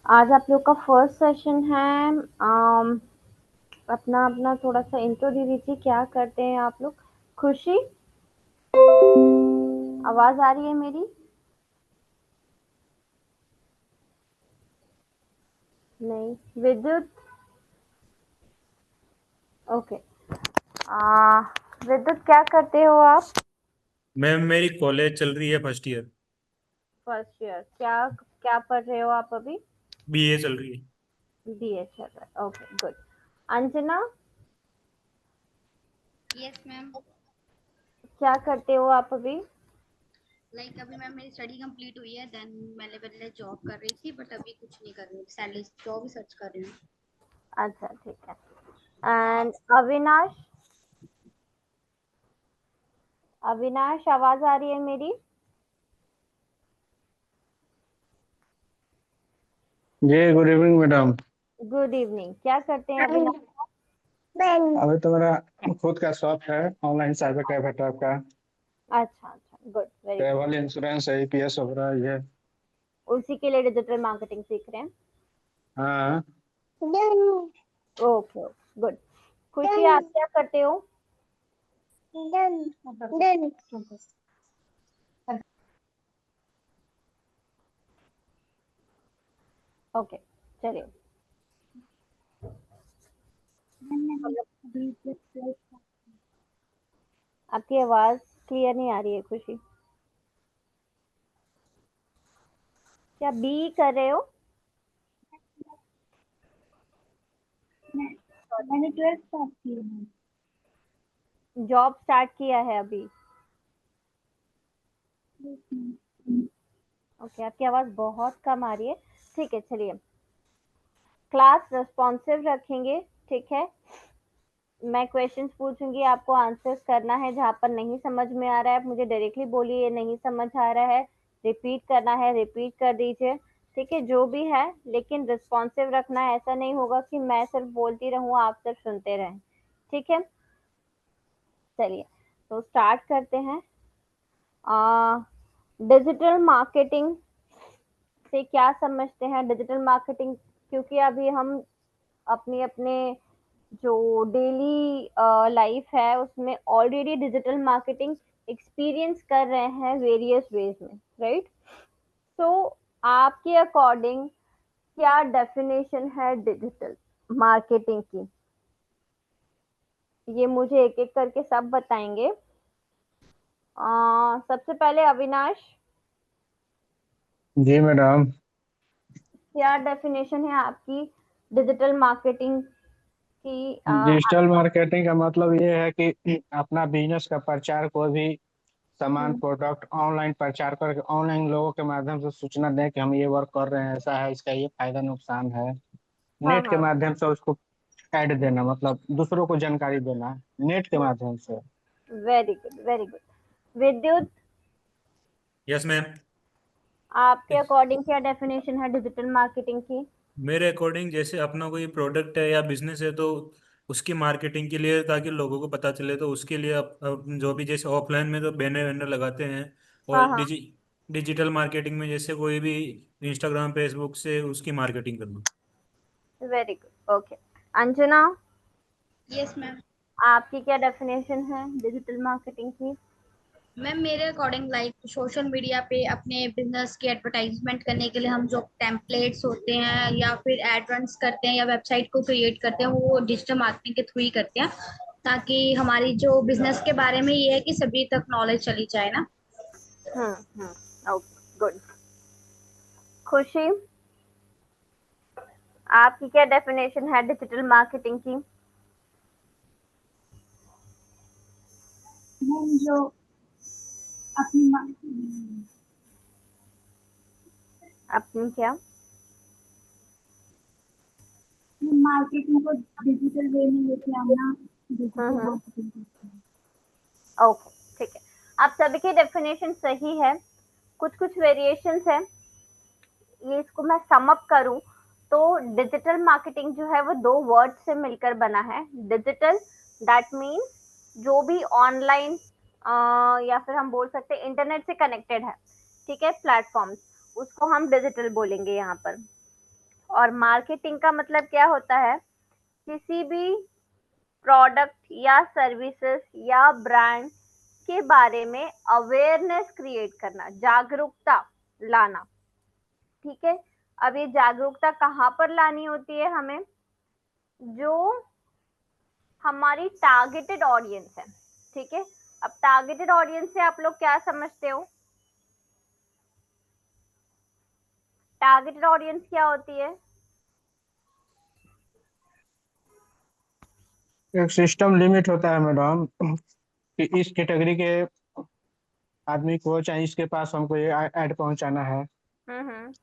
आज आप लोग का फर्स्ट सेशन है। अपना अपना थोड़ा सा इंट्रो दे दीजिए, क्या करते हैं आप लोग। खुशी, आवाज आ रही है मेरी? नहीं। विद्युत, ओके। विद्युत, क्या करते हो आप? मैम मेरी कॉलेज चल रही है फर्स्ट ईयर। First year. क्या क्या पढ़ रहे हो आप अभी? बीए चल रही है। बीए चल रहा है, okay good. Anjana, yes ma'am. क्या करते हो आप अभी? लाइक अभी मैम मेरी स्टडी कंप्लीट हुई है, देन मैंने पहले जॉब कर रही थी, बट अभी कुछ नहीं कर रही हूँ, सैलरी जॉब ही सर्च कर रही हूँ। अच्छा, ठीक है। एंड अविनाश, अविनाश आवाज आ रही है मेरी? जी good evening madam. Good evening. क्या करते हैं अविनाश? अभी तो मेरा खुद का शॉप है, ऑनलाइन साइबर कैफे टाइप का। अच्छा अच्छा, good, very good. Travel insurance EPS वगैरह ये। उसी के लिए डिजिटल मार्केटिंग सीख रहे हैं? हाँ। Okay okay, good. खुशी, आप क्या करते हो? ओके, चलिए। आपकी आवाज क्लियर नहीं आ रही है खुशी। क्या बी कर रहे हो? मैंने 12th पास की है। जॉब स्टार्ट किया है अभी? ओके, आपकी आवाज बहुत कम आ रही है। ठीक है, चलिए। क्लास रिस्पॉन्सिव रखेंगे, ठीक है। मैं क्वेश्चंस पूछूंगी, आपको आंसर्स करना है। जहां पर नहीं समझ में आ रहा है मुझे डायरेक्टली बोलिए, ये नहीं समझ आ रहा है। रिपीट करना है, रिपीट कर दीजिए, ठीक है, जो भी है। लेकिन रिस्पॉन्सिव रखना है, ऐसा नहीं होगा कि मैं सिर्फ बोलती रहूं आप सिर्फ सुनते रहें, ठीक है। चलिए, तो स्टार्ट करते हैं। डिजिटल मार्केटिंग से क्या समझते हैं? डिजिटल मार्केटिंग, क्योंकि अभी हम अपने अपने जो डेली लाइफ है उसमें ऑलरेडी डिजिटल मार्केटिंग एक्सपीरियंस कर रहे हैं वेरियस वेज में, राइट? तो आपके अकॉर्डिंग क्या डेफिनेशन है डिजिटल मार्केटिंग की? ये मुझे एक एक करके सब बताएंगे। सबसे पहले अविनाश, जी मैडम। क्या डेफिनेशन है आपकी डिजिटल मार्केटिंग की? डिजिटल मार्केटिंग का मतलब ये है कि अपना बिजनेस का प्रचार, कोई भी सामान प्रोडक्ट ऑनलाइन प्रचार करके ऑनलाइन लोगों के माध्यम से सूचना दें कि हम ये वर्क कर रहे हैं, ऐसा है, इसका ये फायदा नुकसान है। हाँ नेट के हाँ, माध्यम से उसको ऐड देना, मतलब दूसरों को जानकारी देना नेट के माध्यम से। Very good, very good. विद्युत, यस मैम। आपके अकॉर्डिंग क्या डेफिनेशन है डिजिटल मार्केटिंग की? मेरे अकॉर्डिंग जैसे अपना कोई प्रोडक्ट है या बिजनेस है तो उसकी मार्केटिंग के लिए, ताकि लोगों को पता चले, तो उसके लिए जो भी जैसे ऑफलाइन में तो बैनर वैनर लगाते हैं, और हाँ हाँ, डिजिटल मार्केटिंग में जैसे कोई भी इंस्टाग्राम फेसबुक से उसकी मार्केटिंग करना। Very good, okay. Anjana, yes ma'am. आपकी क्या डेफिनेशन है डिजिटल मार्केटिंग की? मैम मेरे अकॉर्डिंग लाइक सोशल मीडिया पे अपने बिजनेस की एडवर्टाइजमेंट करने के लिए हम जो टेम्पलेट्स होते हैं या फिर एड रन्स करते हैं या वेबसाइट को क्रिएट करते हैं, वो डिजिटल मार्केटिंग के थ्रू ही करते हैं, ताकि हमारी जो बिजनेस के बारे में ये है कि सभी तक नॉलेज चली जाए ना। Okay, good. खुशी, आपकी क्या डेफिनेशन है डिजिटल मार्केटिंग की? मैम जो अपनी अपनी क्या? मार्केटिंग को डिजिटल वे में लेके आना, डिजिटल हम्म, मार्केटिंग करते हैं। ओके, ठीक है। आप सभी की डेफिनेशन सही है, कुछ कुछ वेरिएशंस है। ये इसको मैं सम अप करूं तो डिजिटल मार्केटिंग जो है वो दो वर्ड से मिलकर बना है। डिजिटल, दैट मीन्स जो भी ऑनलाइन या फिर हम बोल सकते हैं इंटरनेट से कनेक्टेड है, ठीक है, प्लेटफॉर्म्स, उसको हम डिजिटल बोलेंगे यहाँ पर। और मार्केटिंग का मतलब क्या होता है, किसी भी प्रोडक्ट या सर्विसेज या ब्रांड के बारे में अवेयरनेस क्रिएट करना, जागरूकता लाना। ठीक है, अब ये जागरूकता कहाँ पर लानी होती है हमें, जो हमारी टारगेटेड ऑडियंस है। ठीक है, अब टारगेटेड ऑडियंस से आप लोग क्या समझते हो, टारगेटेड ऑडियंस क्या होती है? एक सिस्टम लिमिट होता है मैडम कि इस कैटेगरी के आदमी को, चाहे इसके पास हमको ये ऐड पहुंचाना है। हम्म।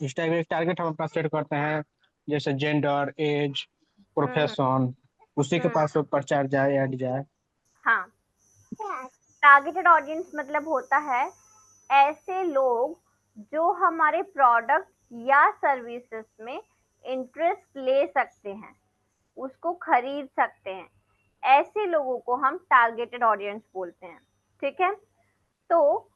इस टाइप का एक टारगेट हम अपना सेट करते हैं, जैसे जेंडर, एज, हम्म। प्रोफेशन, उसी के हम्म। पास वो प्रचार जाए, ऐड जाए। हाँ, टारगेटेड ऑडियंस मतलब होता है ऐसे लोग जो हमारे प्रोडक्ट या सर्विसेज में इंटरेस्ट ले सकते हैं, उसको खरीद सकते हैं, ऐसे लोगों को हम टारगेटेड ऑडियंस बोलते हैं। ठीक है, तो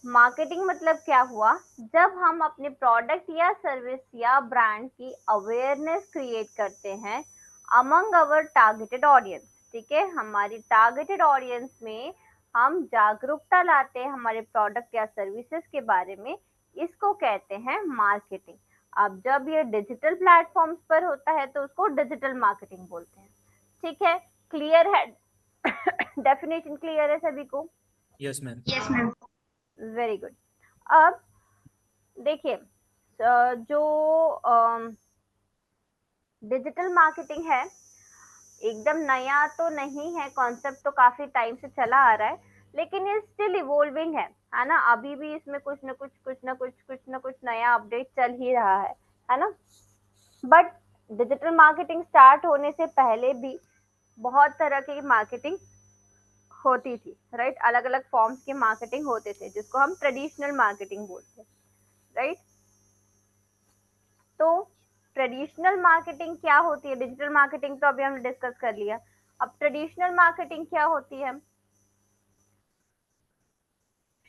मार्केटिंग मतलब क्या हुआ, जब हम अपने प्रोडक्ट या सर्विस या ब्रांड की अवेयरनेस क्रिएट करते हैं अमंग अवर टारगेटेड ऑडियंस। ठीक है, हमारी टारगेटेड ऑडियंस में हम जागरूकता लाते हैं हमारे प्रोडक्ट या सर्विसेज के बारे में, इसको कहते हैं मार्केटिंग। अब जब ये डिजिटल प्लेटफॉर्म्स पर होता है तो उसको डिजिटल मार्केटिंग बोलते हैं। ठीक है, क्लियर है? डेफिनेशन क्लियर है सभी को? Yes ma'am. Yes ma'am. Very good. अब देखिए, जो डिजिटल मार्केटिंग है एकदम नया तो नहीं है, कॉन्सेप्ट तो काफी टाइम से चला आ रहा है, लेकिन ये स्टिल इवॉल्विंग है ना, अभी भी इसमें कुछ ना कुछ नया अपडेट चल ही रहा है ना। बट डिजिटल मार्केटिंग स्टार्ट होने से पहले भी बहुत तरह की मार्केटिंग होती थी, राइट? अलग अलग फॉर्म्स की मार्केटिंग होते थे जिसको हम ट्रेडिशनल मार्केटिंग बोलते हैं, राइट? तो ट्रेडिशनल मार्केटिंग क्या होती है, डिजिटल मार्केटिंग तो अभी हमने डिस्कस कर लिया, अब ट्रेडिशनल मार्केटिंग क्या होती है?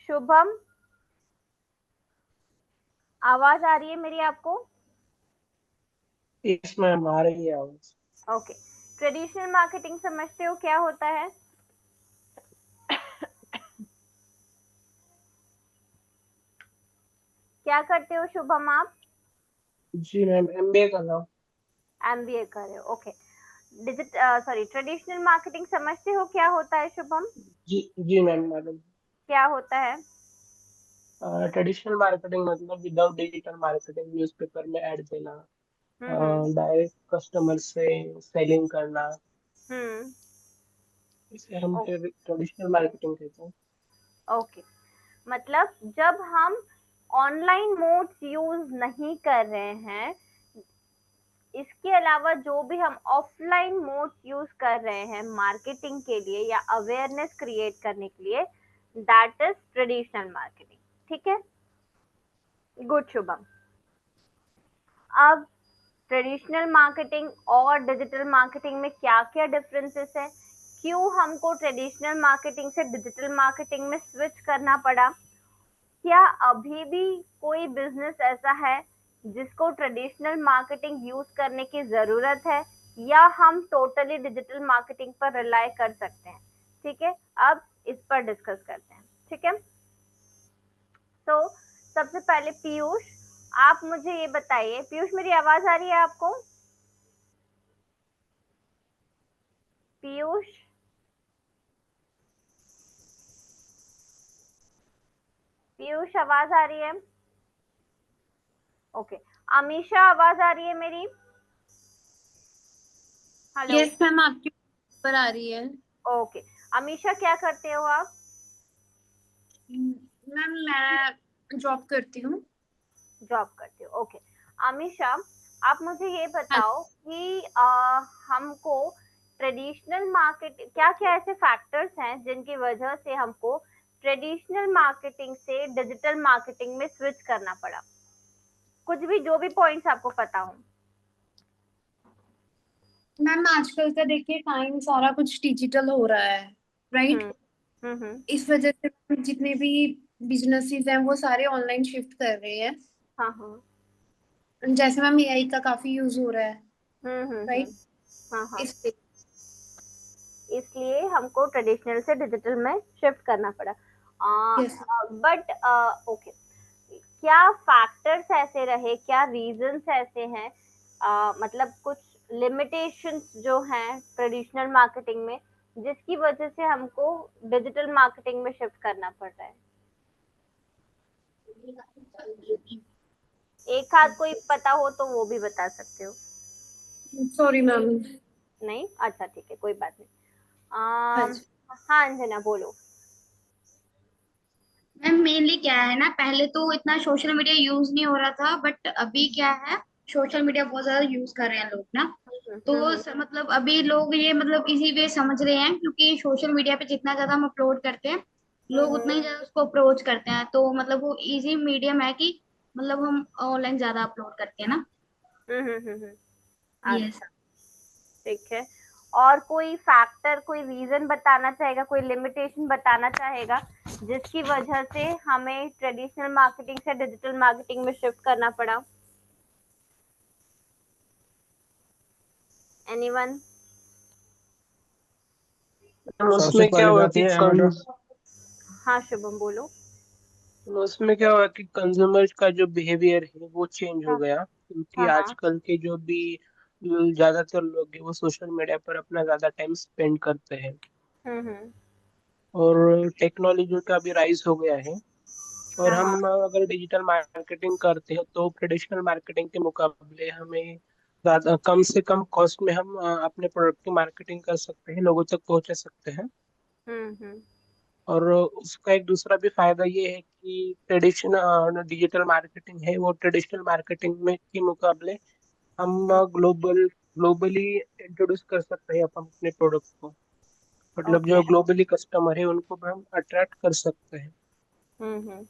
शुभम, आवाज आ रही है मेरी आपको? यस मैम, आ रही है आवाज। ओके, ट्रेडिशनल मार्केटिंग समझते हो क्या होता है? क्या करते हो शुभम आप? जी मैम, एमबीए कर रहा हूँ। एमबीए कर रहे हो, ओके। ट्रेडिशनल मार्केटिंग समझते हो क्या होता है शुभम? जी मैम, मैडम। क्या होता है? ट्रेडिशनल मार्केटिंग मतलब विदाउट डिजिटल मार्केटिंग, न्यूज़पेपर में ऐड देना, हम्म। डायरेक्ट कस्टमर से सेलिंग करना, हम्म। इसे हम ओ- ट्रेडिशनल मार्केटिंग कहते हैं। ओके, मतलब जब हम ऑनलाइन मोड्स यूज नहीं कर रहे हैं, इसके अलावा जो भी हम ऑफलाइन मोड्स यूज कर रहे हैं मार्केटिंग के लिए या अवेयरनेस क्रिएट करने के लिए, दैट इज ट्रेडिशनल मार्केटिंग। ठीक है, गुड शुभम। अब ट्रेडिशनल मार्केटिंग और डिजिटल मार्केटिंग में क्या क्या डिफरेंसेस है, क्यों हमको ट्रेडिशनल मार्केटिंग से डिजिटल मार्केटिंग में स्विच करना पड़ा, क्या अभी भी कोई बिजनेस ऐसा है जिसको ट्रेडिशनल मार्केटिंग यूज करने की जरूरत है, या हम टोटली डिजिटल मार्केटिंग पर रिलाय कर सकते हैं? ठीक है, अब इस पर डिस्कस करते हैं। ठीक है, तो सबसे पहले पीयूष, आप मुझे ये बताइए, पीयूष मेरी आवाज आ रही है आपको? पीयूष, पीयूष आवाज आ रही है? ओके, अमीशा आवाज आ रही है मेरी? हेलो? यस मैम, आपकी पर आ रही है। ओके, अमीशा क्या करते हो आप? मैम मैं जॉब करती हूँ। जॉब करते हो, ओके। अमीशा, आप मुझे ये हाँ। बताओ कि हमको ट्रेडिशनल मार्केट, क्या क्या ऐसे फैक्टर्स हैं जिनकी वजह से हमको ट्रेडिशनल मार्केटिंग से डिजिटल मार्केटिंग में स्विच करना पड़ा? कुछ भी, जो भी पॉइंट्स आपको पता हो। मैम आजकल का देखिए टाइम सारा कुछ डिजिटल हो रहा है, राइट? हम्म। हम्म। इस वजह से जितने भी बिजनेसेस हैं वो सारे ऑनलाइन शिफ्ट कर रहे हैं। हाँ हाँ। जैसे मैम एआई का काफी यूज हो रहा है, राइट? हाँ हाँ। इसलिए इसलिए हमको ट्रेडिशनल से डिजिटल में शिफ्ट करना पड़ा। यस। बट ओके, क्या फैक्टर्स ऐसे रहे, क्या रीजंस ऐसे हैं, मतलब कुछ लिमिटेशंस जो हैं ट्रेडिशनल मार्केटिंग में जिसकी वजह से हमको डिजिटल मार्केटिंग में शिफ्ट करना पड़ रहा है? एक आध कोई पता हो तो वो भी बता सकते हो। Sorry ma'am. नहीं, अच्छा ठीक है, कोई बात नहीं। हाँ जी। हाँ अंजना बोलो। मैम मेनली क्या है ना, पहले तो इतना सोशल मीडिया यूज नहीं हो रहा था, बट अभी क्या है, सोशल मीडिया बहुत ज्यादा यूज कर रहे हैं लोग ना। तो मतलब अभी लोग ये मतलब इजी वे समझ रहे हैं, क्योंकि सोशल मीडिया पे जितना ज्यादा हम अपलोड करते हैं लोग उतना ही ज्यादा उसको अप्रोच करते हैं। तो मतलब वो इजी मीडियम है कि मतलब हम ऑनलाइन ज्यादा अपलोड करते हैं ना। यस। अच्छा ठीक है। और कोई फैक्टर, कोई रीजन बताना चाहेगा, कोई लिमिटेशन बताना चाहेगा जिसकी वजह से हमें ट्रेडिशनल मार्केटिंग से डिजिटल मार्केटिंग में शिफ्ट करना पड़ा? एनीवन? सबसे उसमें क्या पहली हुआ बात कि ये है मैडम, हाँ शुभम बोलो। उसमें क्या हुआ कि कंज्यूमर का जो बिहेवियर है वो चेंज हो हाँ गया, क्योंकि हाँ हाँ। आजकल के जो भी ज्यादातर लोग हैं वो सोशल मीडिया पर अपना ज्यादा टाइम स्पेंड करते हैं। हम्म। और टेक्नोलॉजी का भी राइज हो गया है। और हाँ हाँ। हम अगर डिजिटल मार्केटिंग करते हैं तो ट्रेडिशनल मार्केटिंग के मुकाबले हमें ज्यादा कम से कम कॉस्ट में हम अपने प्रोडक्ट की मार्केटिंग कर सकते हैं, लोगों तक पहुंचा सकते हैं। हम्म। और उसका एक दूसरा भी फायदा ये है कि ट्रेडिशनल डिजिटल मार्केटिंग है वो ट्रेडिशनल मार्केटिंग में के मुकाबले हम ग्लोबली इंट्रोड्यूस कर सकते हैं अपन अपने प्रोडक्ट को। मतलब ओके। जो ग्लोबली कस्टमर है उनको भी हम अट्रैक्ट कर सकते हैं। हम्म।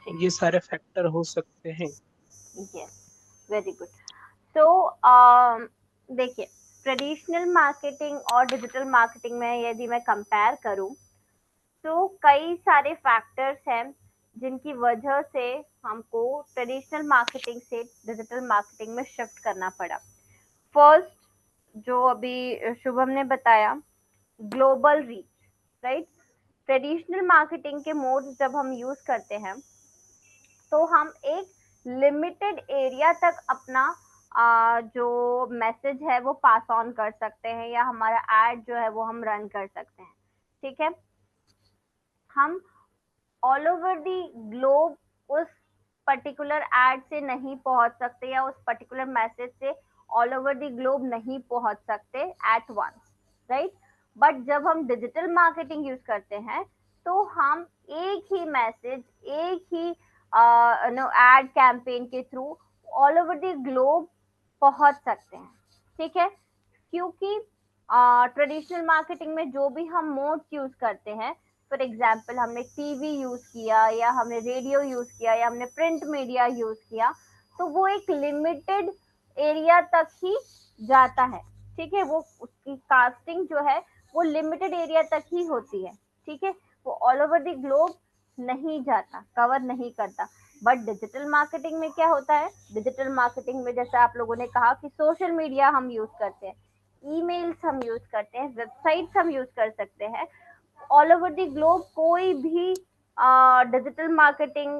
ठीक ये सारे फैक्टर हो सकते हैं। है। Yes, very good. तो देखिए, ट्रेडिशनल मार्केटिंग और डिजिटल मार्केटिंग में यदि मैं कंपेयर करूं तो कई सारे फैक्टर्स हैं जिनकी वजह से हमको ट्रेडिशनल मार्केटिंग से डिजिटल मार्केटिंग में शिफ्ट करना पड़ा। फर्स्ट, जो अभी शुभम ने बताया, global reach, right? Traditional marketing के मोड्स जब हम यूज करते हैं तो हम एक लिमिटेड एरिया तक अपना जो मैसेज है वो पास ऑन कर सकते हैं, या हमारा एड जो है वो हम रन कर सकते हैं। ठीक है, हम ऑल ओवर दी ग्लोब उस पर्टिकुलर एड से नहीं पहुंच सकते, या उस पर्टिकुलर मैसेज से ऑल ओवर दी ग्लोब नहीं पहुंच सकते एट वंस, राइट? बट जब हम डिजिटल मार्केटिंग यूज करते हैं तो हम एक ही मैसेज, एक ही एड कैंपेन के through all over the globe पहुंच सकते हैं। ठीक है, क्योंकि ट्रेडिशनल मार्केटिंग में जो भी हम मोड्स यूज करते हैं, फॉर एग्जाम्पल हमने टीवी यूज किया, या हमने रेडियो यूज किया, या हमने प्रिंट मीडिया यूज किया, तो वो एक लिमिटेड एरिया तक ही जाता है। ठीक है, वो उसकी कास्टिंग जो है वो लिमिटेड एरिया तक ही होती है। ठीक है, वो ऑल ओवर द ग्लोब नहीं जाता, कवर नहीं करता। बट डिजिटल मार्केटिंग में क्या होता है, डिजिटल मार्केटिंग में जैसे आप लोगों ने कहा कि सोशल मीडिया हम यूज करते हैं, ईमेल्स हम यूज करते हैं, वेबसाइट्स हम यूज कर सकते हैं, ऑल ओवर द ग्लोब कोई भी डिजिटल मार्केटिंग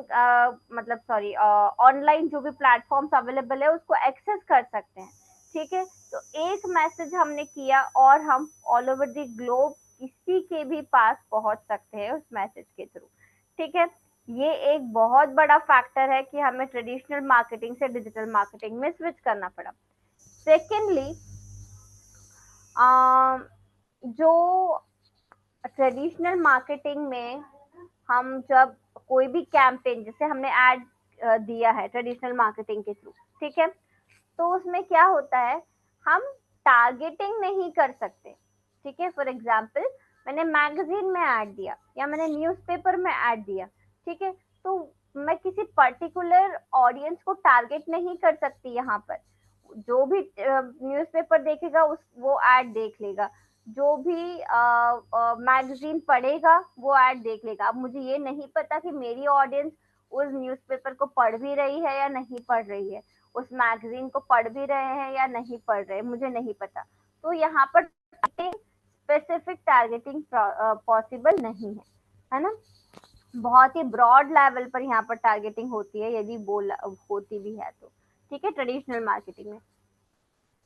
मतलब सॉरी ऑनलाइन जो भी प्लेटफॉर्म्स अवेलेबल है उसको एक्सेस कर सकते हैं। ठीक है, तो एक मैसेज हमने किया और हम ऑल ओवर द ग्लोब किसी के भी पास पहुंच सकते हैं उस मैसेज के थ्रू। ठीक है, ये एक बहुत बड़ा फैक्टर है कि हमें ट्रेडिशनल मार्केटिंग से डिजिटल मार्केटिंग में स्विच करना पड़ा। सेकेंडली, जो ट्रेडिशनल मार्केटिंग में हम जब कोई भी कैंपेन, जैसे हमने एड दिया है ट्रेडिशनल मार्केटिंग के थ्रू, ठीक है, तो उसमें क्या होता है, हम टारगेटिंग नहीं कर सकते। ठीक है, फॉर एग्जाम्पल मैंने मैगजीन में ऐड दिया या मैंने न्यूज़पेपर में ऐड दिया, ठीक है, तो मैं किसी पर्टिकुलर ऑडियंस को टारगेट नहीं कर सकती। यहाँ पर जो भी न्यूज़पेपर देखेगा उस वो ऐड देख लेगा, जो भी मैगजीन पढ़ेगा वो ऐड देख लेगा। अब मुझे ये नहीं पता कि मेरी ऑडियंस उस न्यूज़पेपर को पढ़ भी रही है या नहीं पढ़ रही है, उस मैगजीन को पढ़ भी रहे हैं या नहीं पढ़ रहे, मुझे नहीं पता। तो यहाँ पर स्पेसिफिक टारगेटिंग पॉसिबल नहीं है ना। बहुत ही ब्रॉड लेवल पर यहाँ पर टारगेटिंग होती है, यदि बोल होती भी है तो, ठीक है, ट्रेडिशनल मार्केटिंग में।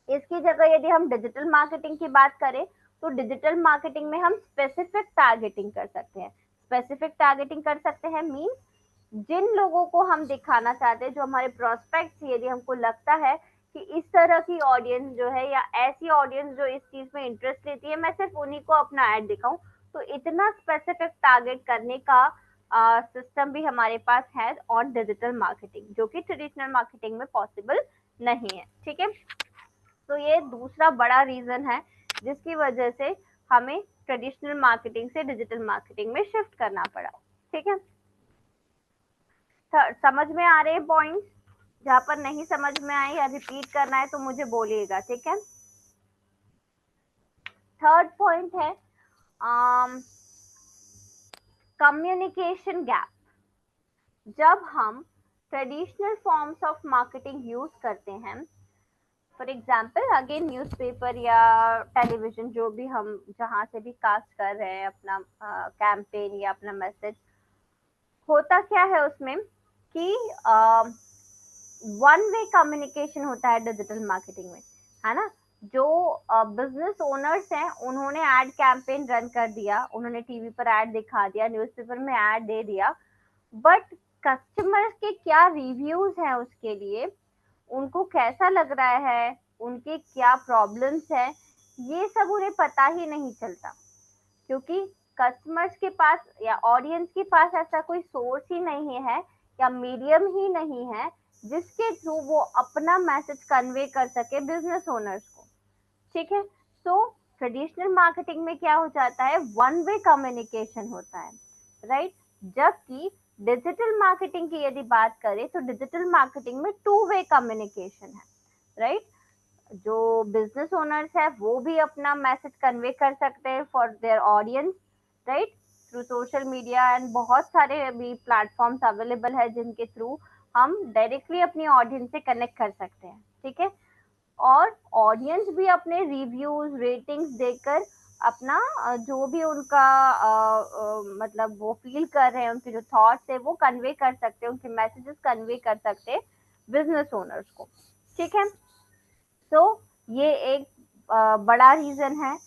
इसकी जगह यदि हम डिजिटल मार्केटिंग की बात करें तो डिजिटल मार्केटिंग में हम स्पेसिफिक टारगेटिंग कर सकते हैं। स्पेसिफिक टारगेटिंग कर सकते हैं मीन्स जिन लोगों को हम दिखाना चाहते हैं, जो हमारे प्रोस्पेक्ट्स, यदि हमको लगता है कि इस तरह की ऑडियंस जो है या ऐसी ऑडियंस जो इस चीज में इंटरेस्ट लेती है, मैं सिर्फ उन्हीं को अपना ऐड दिखाऊं, तो इतना स्पेसिफिक टारगेट करने का सिस्टम भी हमारे पास है ऑन डिजिटल मार्केटिंग, जो कि ट्रेडिशनल मार्केटिंग में पॉसिबल नहीं है। ठीक है, तो ये दूसरा बड़ा रीजन है जिसकी वजह से हमें ट्रेडिशनल मार्केटिंग से डिजिटल मार्केटिंग में शिफ्ट करना पड़ा। ठीक है, समझ में आ रहे हैं पॉइंट्स? जहां पर नहीं समझ में आए या रिपीट करना है तो मुझे बोलिएगा। ठीक है, थर्ड पॉइंट है कम्युनिकेशन गैप। जब हम traditional forms of marketing use करते हैं, फॉर एग्जाम्पल अगेन न्यूज़पेपर या टेलीविजन, जो भी हम जहां से भी कास्ट कर रहे हैं अपना कैंपेन या अपना मैसेज, होता क्या है उसमें कि वन वे कम्युनिकेशन होता है डिजिटल मार्केटिंग में, है ना। जो बिजनेस ओनर्स हैं उन्होंने एड कैंपेन रन कर दिया, उन्होंने टीवी पर ऐड दिखा दिया, न्यूज़पेपर में ऐड दे दिया, बट कस्टमर्स के क्या रिव्यूज हैं उसके लिए, उनको कैसा लग रहा है, उनके क्या प्रॉब्लम्स है, ये सब उन्हें पता ही नहीं चलता, क्योंकि कस्टमर्स के पास या ऑडियंस के पास ऐसा कोई सोर्स ही नहीं है या मीडियम ही नहीं है जिसके थ्रू वो अपना मैसेज कन्वे कर सके बिजनेस ओनर्स को। ठीक है, तो ट्रेडिशनल मार्केटिंग में क्या हो जाता है, वन वे कम्युनिकेशन होता है, राइट। जबकि डिजिटल मार्केटिंग की यदि बात करें तो डिजिटल मार्केटिंग में टू वे कम्युनिकेशन है, राइट। जो बिजनेस ओनर्स है वो भी अपना मैसेज कन्वे कर सकते हैं for their audience, right, through social media and बहुत सारे अभी प्लेटफॉर्म्स अवेलेबल है जिनके थ्रू हम डायरेक्टली अपनी ऑडियंस से कनेक्ट कर सकते हैं। ठीक है, और ऑडियंस भी अपने रिव्यूज रेटिंग्स देकर अपना जो भी उनका मतलब वो फील कर रहे हैं, उनके जो थॉट्स है वो कन्वे कर सकते हैं, उनके मैसेजेस कन्वे कर सकते हैं बिजनेस ओनर्स को। ठीक है, तो ये एक बड़ा रीजन है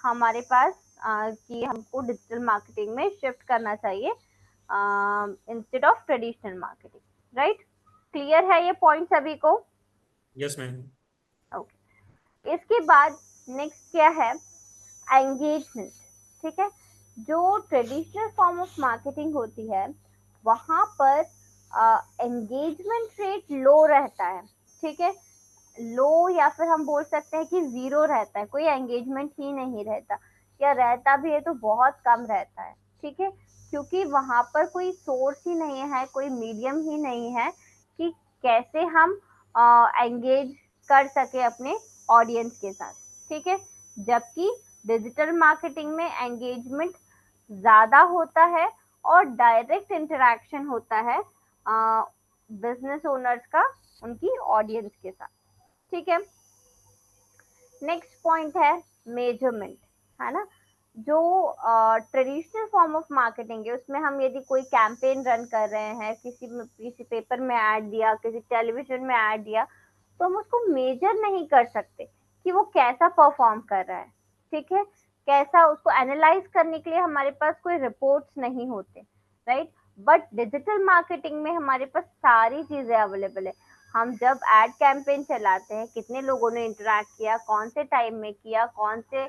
हमारे पास कि हमको डिजिटल मार्केटिंग में शिफ्ट करना चाहिए instead of traditional marketing, right. Clear है ये पॉइंट सभी को? Yes ma'am. ओके, इसके बाद नेक्स्ट क्या है, एंगेजमेंट। ठीक है, जो ट्रेडिशनल फॉर्म ऑफ मार्केटिंग होती है वहां पर एंगेजमेंट रेट लो रहता है। ठीक है, लो या फिर हम बोल सकते हैं कि जीरो रहता है, कोई एंगेजमेंट ही नहीं रहता, या रहता भी है तो बहुत कम रहता है। ठीक है, क्योंकि वहां पर कोई सोर्स ही नहीं है, कोई मीडियम ही नहीं है कि कैसे हम एंगेज कर सके अपने ऑडियंस के साथ। ठीक है, जबकि डिजिटल मार्केटिंग में एंगेजमेंट ज्यादा होता है और डायरेक्ट इंटरेक्शन होता है बिजनेस ओनर्स का उनकी ऑडियंस के साथ। ठीक है, नेक्स्ट पॉइंट है मेजरमेंट, है ना। जो ट्रेडिशनल फॉर्म ऑफ मार्केटिंग है उसमें हम यदि कोई कैंपेन रन कर रहे हैं, किसी पेपर में ऐड दिया, किसी टेलीविजन में ऐड दिया, तो हम उसको मेजर नहीं कर सकते कि वो कैसा परफॉर्म कर रहा है। ठीक है, कैसा, उसको एनालाइज करने के लिए हमारे पास कोई रिपोर्ट्स नहीं होते, राइट। बट डिजिटल मार्केटिंग में हमारे पास सारी चीजें अवेलेबल है। हम जब एड कैंपेन चलाते हैं, कितने लोगों ने इंटरेक्ट किया, कौन से टाइम में किया, कौन से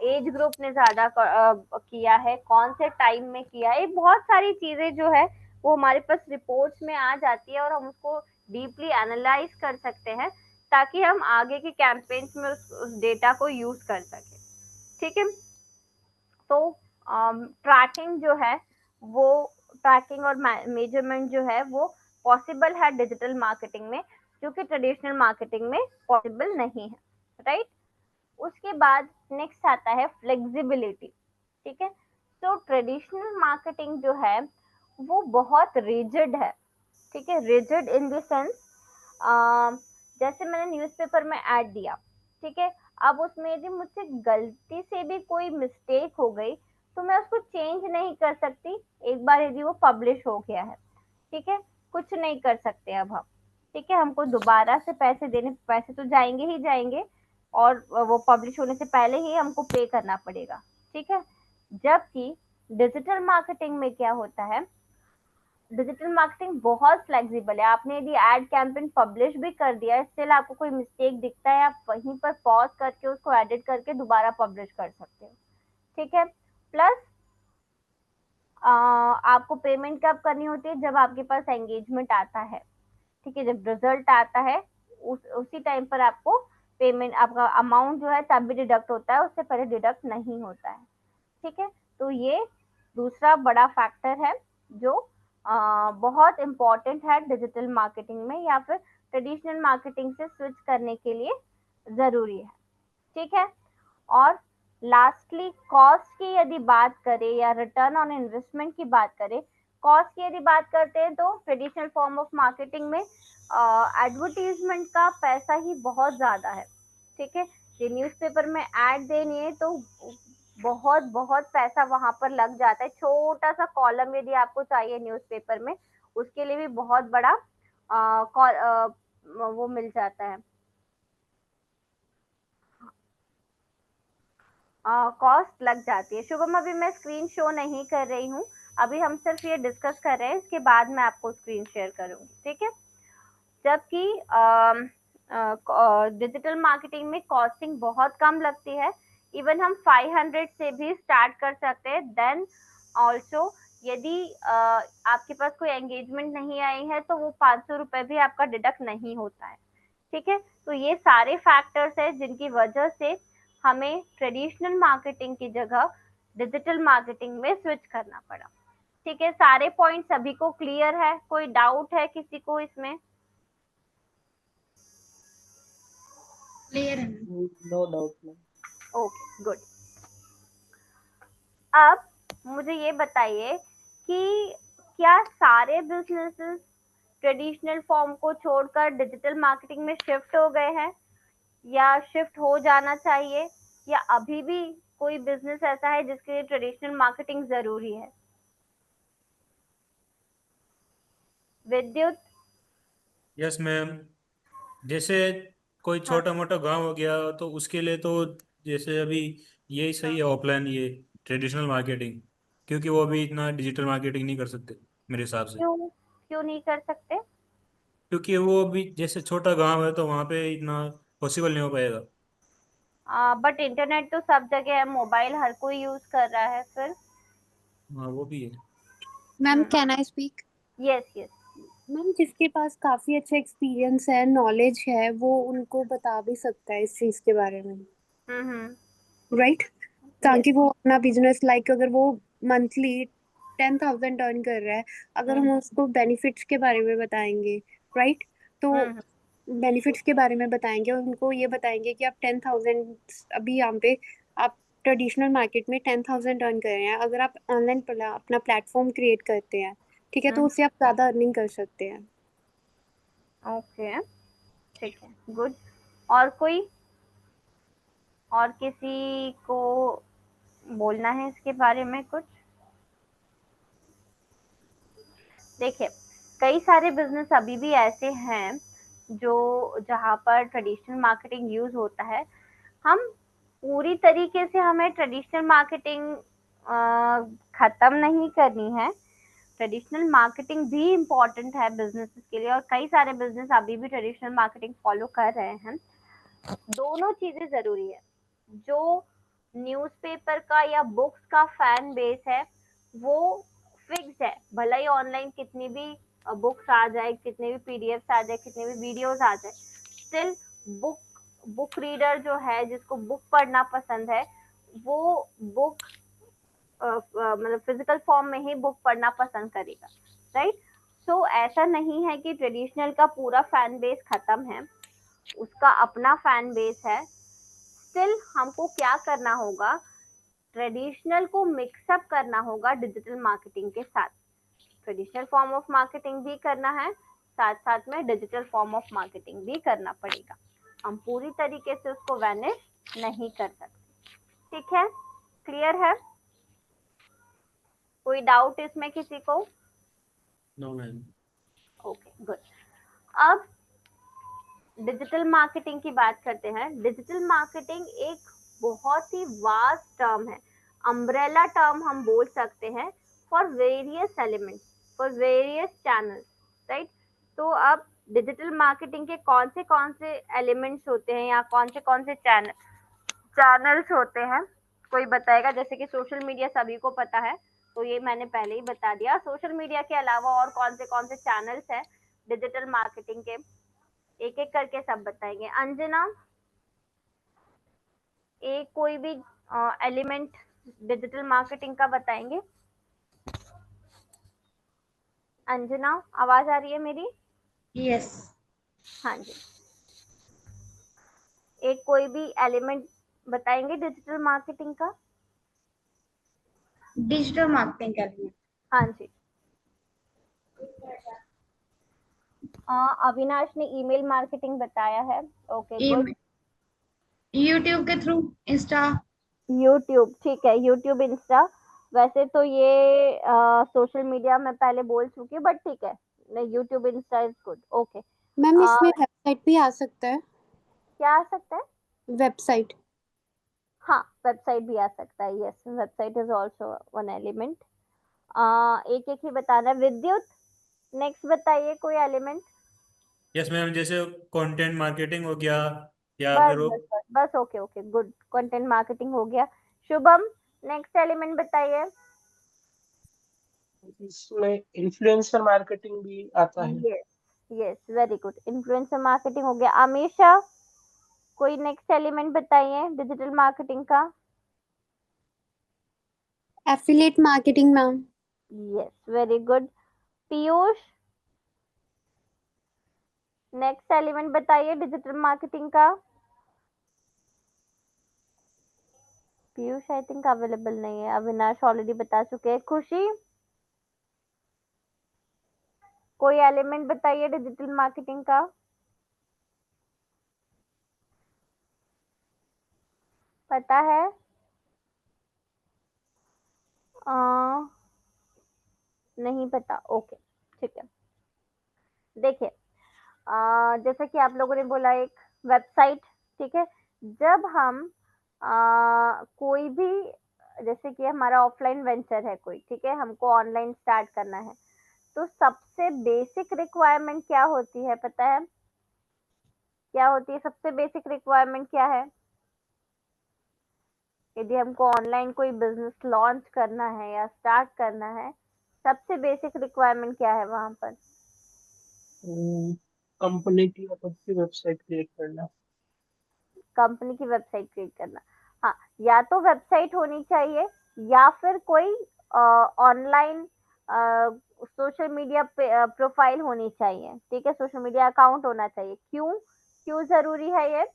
एज ग्रुप ने ज्यादा किया है, कौन से टाइम में किया है, बहुत सारी चीजें जो है वो हमारे पास रिपोर्ट्स में आ जाती है और हम उसको डीपली एनालाइज कर सकते हैं ताकि हम आगे के कैंपेन्स में उस डेटा को यूज कर सकें। ठीक है, तो ट्रैकिंग जो है वो, ट्रैकिंग और मेजरमेंट जो है वो पॉसिबल है डिजिटल मार्केटिंग में, जो कि ट्रेडिशनल मार्केटिंग में पॉसिबल नहीं है, राइट। उसके बाद नेक्स्ट आता है फ्लेक्सिबिलिटी, ठीक है। तो ट्रेडिशनल मार्केटिंग जो है वो बहुत रिजिड है, ठीक है। रिजिड इन द सेंस, जैसे मैंने न्यूज़पेपर में ऐड दिया, ठीक है, अब उसमें यदि मुझसे गलती से भी कोई मिस्टेक हो गई तो मैं उसको चेंज नहीं कर सकती, एक बार यदि वो पब्लिश हो गया है, ठीक है, कुछ नहीं कर सकते अब हम, ठीक है। हमको दोबारा से पैसे तो जाएंगे ही जाएंगे, और वो पब्लिश होने से पहले ही हमको पे करना पड़ेगा, ठीक है। जबकि डिजिटल मार्केटिंग में क्या होता है, डिजिटल मार्केटिंग बहुत फ्लेक्सिबल है। आपने यदि एड कैंपेन पब्लिश भी कर दिया है, स्टिल आपको कोई मिस्टेक दिखता है, आप वहीं पर पॉज करके उसको एडिट करके दोबारा पब्लिश कर सकते हो, ठीक है। प्लस आपको पेमेंट कब करनी होती है, जब आपके पास एंगेजमेंट आता है, ठीक है, जब रिजल्ट आता है उसी टाइम पर आपको पेमेंट, आपका अमाउंट जो है तब भी डिडक्ट होता है, उससे पहले डिडक्ट नहीं होता है, ठीक है। तो ये दूसरा बड़ा फैक्टर है जो बहुत इम्पोर्टेंट है डिजिटल मार्केटिंग में, या फिर ट्रेडिशनल मार्केटिंग से स्विच करने के लिए जरूरी है, ठीक है। और लास्टली कॉस्ट की यदि बात करें या रिटर्न ऑन इन्वेस्टमेंट की बात करें, कॉस्ट की यदि बात करते हैं तो ट्रेडिशनल फॉर्म ऑफ मार्केटिंग में एडवर्टीजमेंट का पैसा ही बहुत ज्यादा है, ठीक है। ये न्यूज़पेपर में ऐड देनी है तो बहुत बहुत पैसा वहां पर लग जाता है, छोटा सा कॉलम यदि आपको चाहिए न्यूज़पेपर में, उसके लिए भी बहुत बड़ा वो मिल जाता है, कॉस्ट लग जाती है। शुभम अभी मैं स्क्रीन शो नहीं कर रही हूँ, अभी हम सिर्फ ये डिस्कस कर रहे हैं, इसके बाद मैं आपको स्क्रीन शेयर करूंगी, ठीक है। जबकि डिजिटल मार्केटिंग में कॉस्टिंग बहुत कम लगती है, इवन हम 500 से भी स्टार्ट कर सकते हैं। देन ऑल्सो यदि आपके पास कोई एंगेजमेंट नहीं आई है तो वो 500 रुपए भी आपका डिडक्ट नहीं होता है, ठीक है। तो ये सारे फैक्टर्स है जिनकी वजह से हमें ट्रेडिशनल मार्केटिंग की जगह डिजिटल मार्केटिंग में स्विच करना पड़ा, ठीक है। सारे पॉइंट सभी को क्लियर है, कोई डाउट है किसी को इसमें? क्लियर है। No doubt ma'am. Okay good. अब मुझे ये बताइए कि क्या सारे बिजनेसेस ट्रेडिशनल फॉर्म को छोड़कर डिजिटल मार्केटिंग में शिफ्ट हो गए हैं, या शिफ्ट हो जाना चाहिए, या अभी भी कोई बिजनेस ऐसा है जिसके लिए ट्रेडिशनल मार्केटिंग जरूरी है? विद्युत? Yes ma'am. जैसे कोई हाँ छोटा मोटा गांव हो गया तो उसके लिए तो जैसे अभी यही सही हाँ। है ऑफलाइन, ये ट्रेडिशनल मार्केटिंग, क्योंकि वो अभी इतना डिजिटल मार्केटिंग नहीं कर सकते मेरे हिसाब से। क्यों क्यों नहीं कर सकते? क्योंकि वो अभी जैसे छोटा गांव है तो वहाँ पे इतना पॉसिबल नहीं हो पाएगा। बट इंटरनेट तो सब जगह है, मोबाइल हर कोई यूज कर रहा है फिर। हाँ वो भी है। Ma'am can I speak? Yes yes. Ma'am जिसके पास काफी अच्छा एक्सपीरियंस है, नॉलेज है, वो उनको बता भी सकता है इस चीज के बारे में, हम्म। राइट? यस। ताकि वो अपना बिजनेस, लाइक अगर वो मंथली 10,000 अर्न कर रहा है, अगर हम उसको बेनिफिट्स के बारे में बताएंगे, राइट, तो हम्म। बेनिफिट्स के बारे में बताएंगे और उनको ये बताएंगे कि आप 10,000 अभी यहाँ पे आप ट्रेडिशनल मार्केट में 10,000 अर्न कर रहे हैं, अगर आप ऑनलाइन अपना प्लेटफॉर्म क्रिएट करते हैं, ठीक है, तो उससे आप ज्यादा अर्निंग कर सकते हैं। ओके ठीक है गुड। और कोई, और किसी को बोलना है इसके बारे में कुछ? देखिए, कई सारे बिजनेस अभी भी ऐसे हैं जो जहाँ पर ट्रेडिशनल मार्केटिंग यूज होता है। हम पूरी तरीके से हमें ट्रेडिशनल मार्केटिंग खत्म नहीं करनी है, ट्रेडिशनल मार्केटिंग भी इम्पोर्टेंट है बिजनेसेस के लिए, और कई सारे बिजनेस अभी भी ट्रेडिशनल मार्केटिंग फॉलो कर रहे हैं। दोनों चीजें जरूरी है। जो न्यूज़पेपर का या बुक्स का फैन बेस है वो फिक्स है, भले ही ऑनलाइन कितनी भी बुक्स आ जाए, कितने भी पीडीएफ आ जाए, कितने भी वीडियोस आ जाए, स्टिल बुक बुक रीडर जो है, जिसको बुक पढ़ना पसंद है, वो बुक मतलब फिजिकल फॉर्म में ही बुक पढ़ना पसंद करेगा, राइट। सो ऐसा नहीं है कि ट्रेडिशनल का पूरा फैन बेस खत्म है, उसका अपना फैन बेस है, स्टिल हमको क्या करना होगा, ट्रेडिशनल को मिक्सअप करना होगा डिजिटल मार्केटिंग के साथ। ट्रेडिशनल फॉर्म ऑफ मार्केटिंग भी करना है, साथ साथ में डिजिटल फॉर्म ऑफ मार्केटिंग भी करना पड़ेगा। हम पूरी तरीके से उसको वैनिश नहीं कर सकते। ठीक है, क्लियर है? कोई डाउट इसमें किसी को? No ma'am. Okay, good. अब डिजिटल मार्केटिंग की बात करते हैं। डिजिटल मार्केटिंग एक बहुत ही वास्ट टर्म है, अम्ब्रेला टर्म हम बोल सकते हैं for various elements, for various channels, right. तो अब डिजिटल मार्केटिंग के कौन से एलिमेंट्स होते हैं या कौन से चैनल्स होते हैं, कोई बताएगा? जैसे कि सोशल मीडिया सभी को पता है, तो ये मैंने पहले ही बता दिया। सोशल मीडिया के अलावा और कौन से चैनल्स हैं डिजिटल मार्केटिंग के, एक एक करके सब बताएंगे। अंजना, एक कोई भी एलिमेंट डिजिटल मार्केटिंग का बताएंगे? अंजना, आवाज आ रही है मेरी? यस। हाँ जी, एक कोई भी एलिमेंट बताएंगे डिजिटल मार्केटिंग का? डिजिटल मार्केटिंग के लिए हाँ जी। अविनाश ने ईमेल मार्केटिंग बताया है। Okay, good. यूट्यूब के थ्रू, इंस्टा। यूट्यूब, ठीक है, यूट्यूब, इंस्टा। वैसे तो ये सोशल मीडिया में पहले बोल चुकी हूँ, बट ठीक है, नहीं, YouTube, Insta is good. Okay ma'am इसमें वेबसाइट भी आ सकता है। क्या आ सकता है? वेबसाइट। हाँ, वेबसाइट भी आ सकता है। Yes, website is also one element. एक एक ही बताना। विद्युत, नेक्स्ट बताइए कोई एलिमेंट। यस मैम, जैसे कंटेंट मार्केटिंग हो गया या बस फिर वो। बस बस बस, okay okay, good, content marketing हो गया। शुभम, नेक्स्ट एलिमेंट बताइए। इसमें इन्फ्लुएंसर मार्केटिंग भी आता है। Yes yes, very good, influencer marketing हो गया। अमीशा, कोई नेक्स्ट एलिमेंट बताइए डिजिटल मार्केटिंग का। Affiliate marketing ma'am. Yes, very good. Piyush, next element बताइए डिजिटल मार्केटिंग का। पीयूष आई थिंक अवेलेबल नहीं है, अविनाश ऑलरेडी बता चुके हैं। खुशी, कोई एलिमेंट बताइए डिजिटल मार्केटिंग का। पता है? नहीं पता, ओके, ठीक है। देखिए, जैसे कि आप लोगों ने बोला एक वेबसाइट, ठीक है। जब हम कोई भी, जैसे कि हमारा ऑफलाइन वेंचर है कोई, ठीक है, हमको ऑनलाइन स्टार्ट करना है, तो सबसे बेसिक रिक्वायरमेंट क्या होती है, पता है क्या होती है? सबसे बेसिक रिक्वायरमेंट क्या है? यदि हमको ऑनलाइन कोई बिजनेस लॉन्च करना है या स्टार्ट करना है, सबसे बेसिक रिक्वायरमेंट क्या है वहां पर? कंपनी की या खुद की वेबसाइट क्रिएट करना। कंपनी की वेबसाइट क्रिएट करना। हाँ, या तो वेबसाइट होनी चाहिए या फिर कोई ऑनलाइन सोशल मीडिया प्रोफाइल होनी चाहिए, ठीक है, सोशल मीडिया अकाउंट होना चाहिए। क्यों क्यों जरूरी है ये?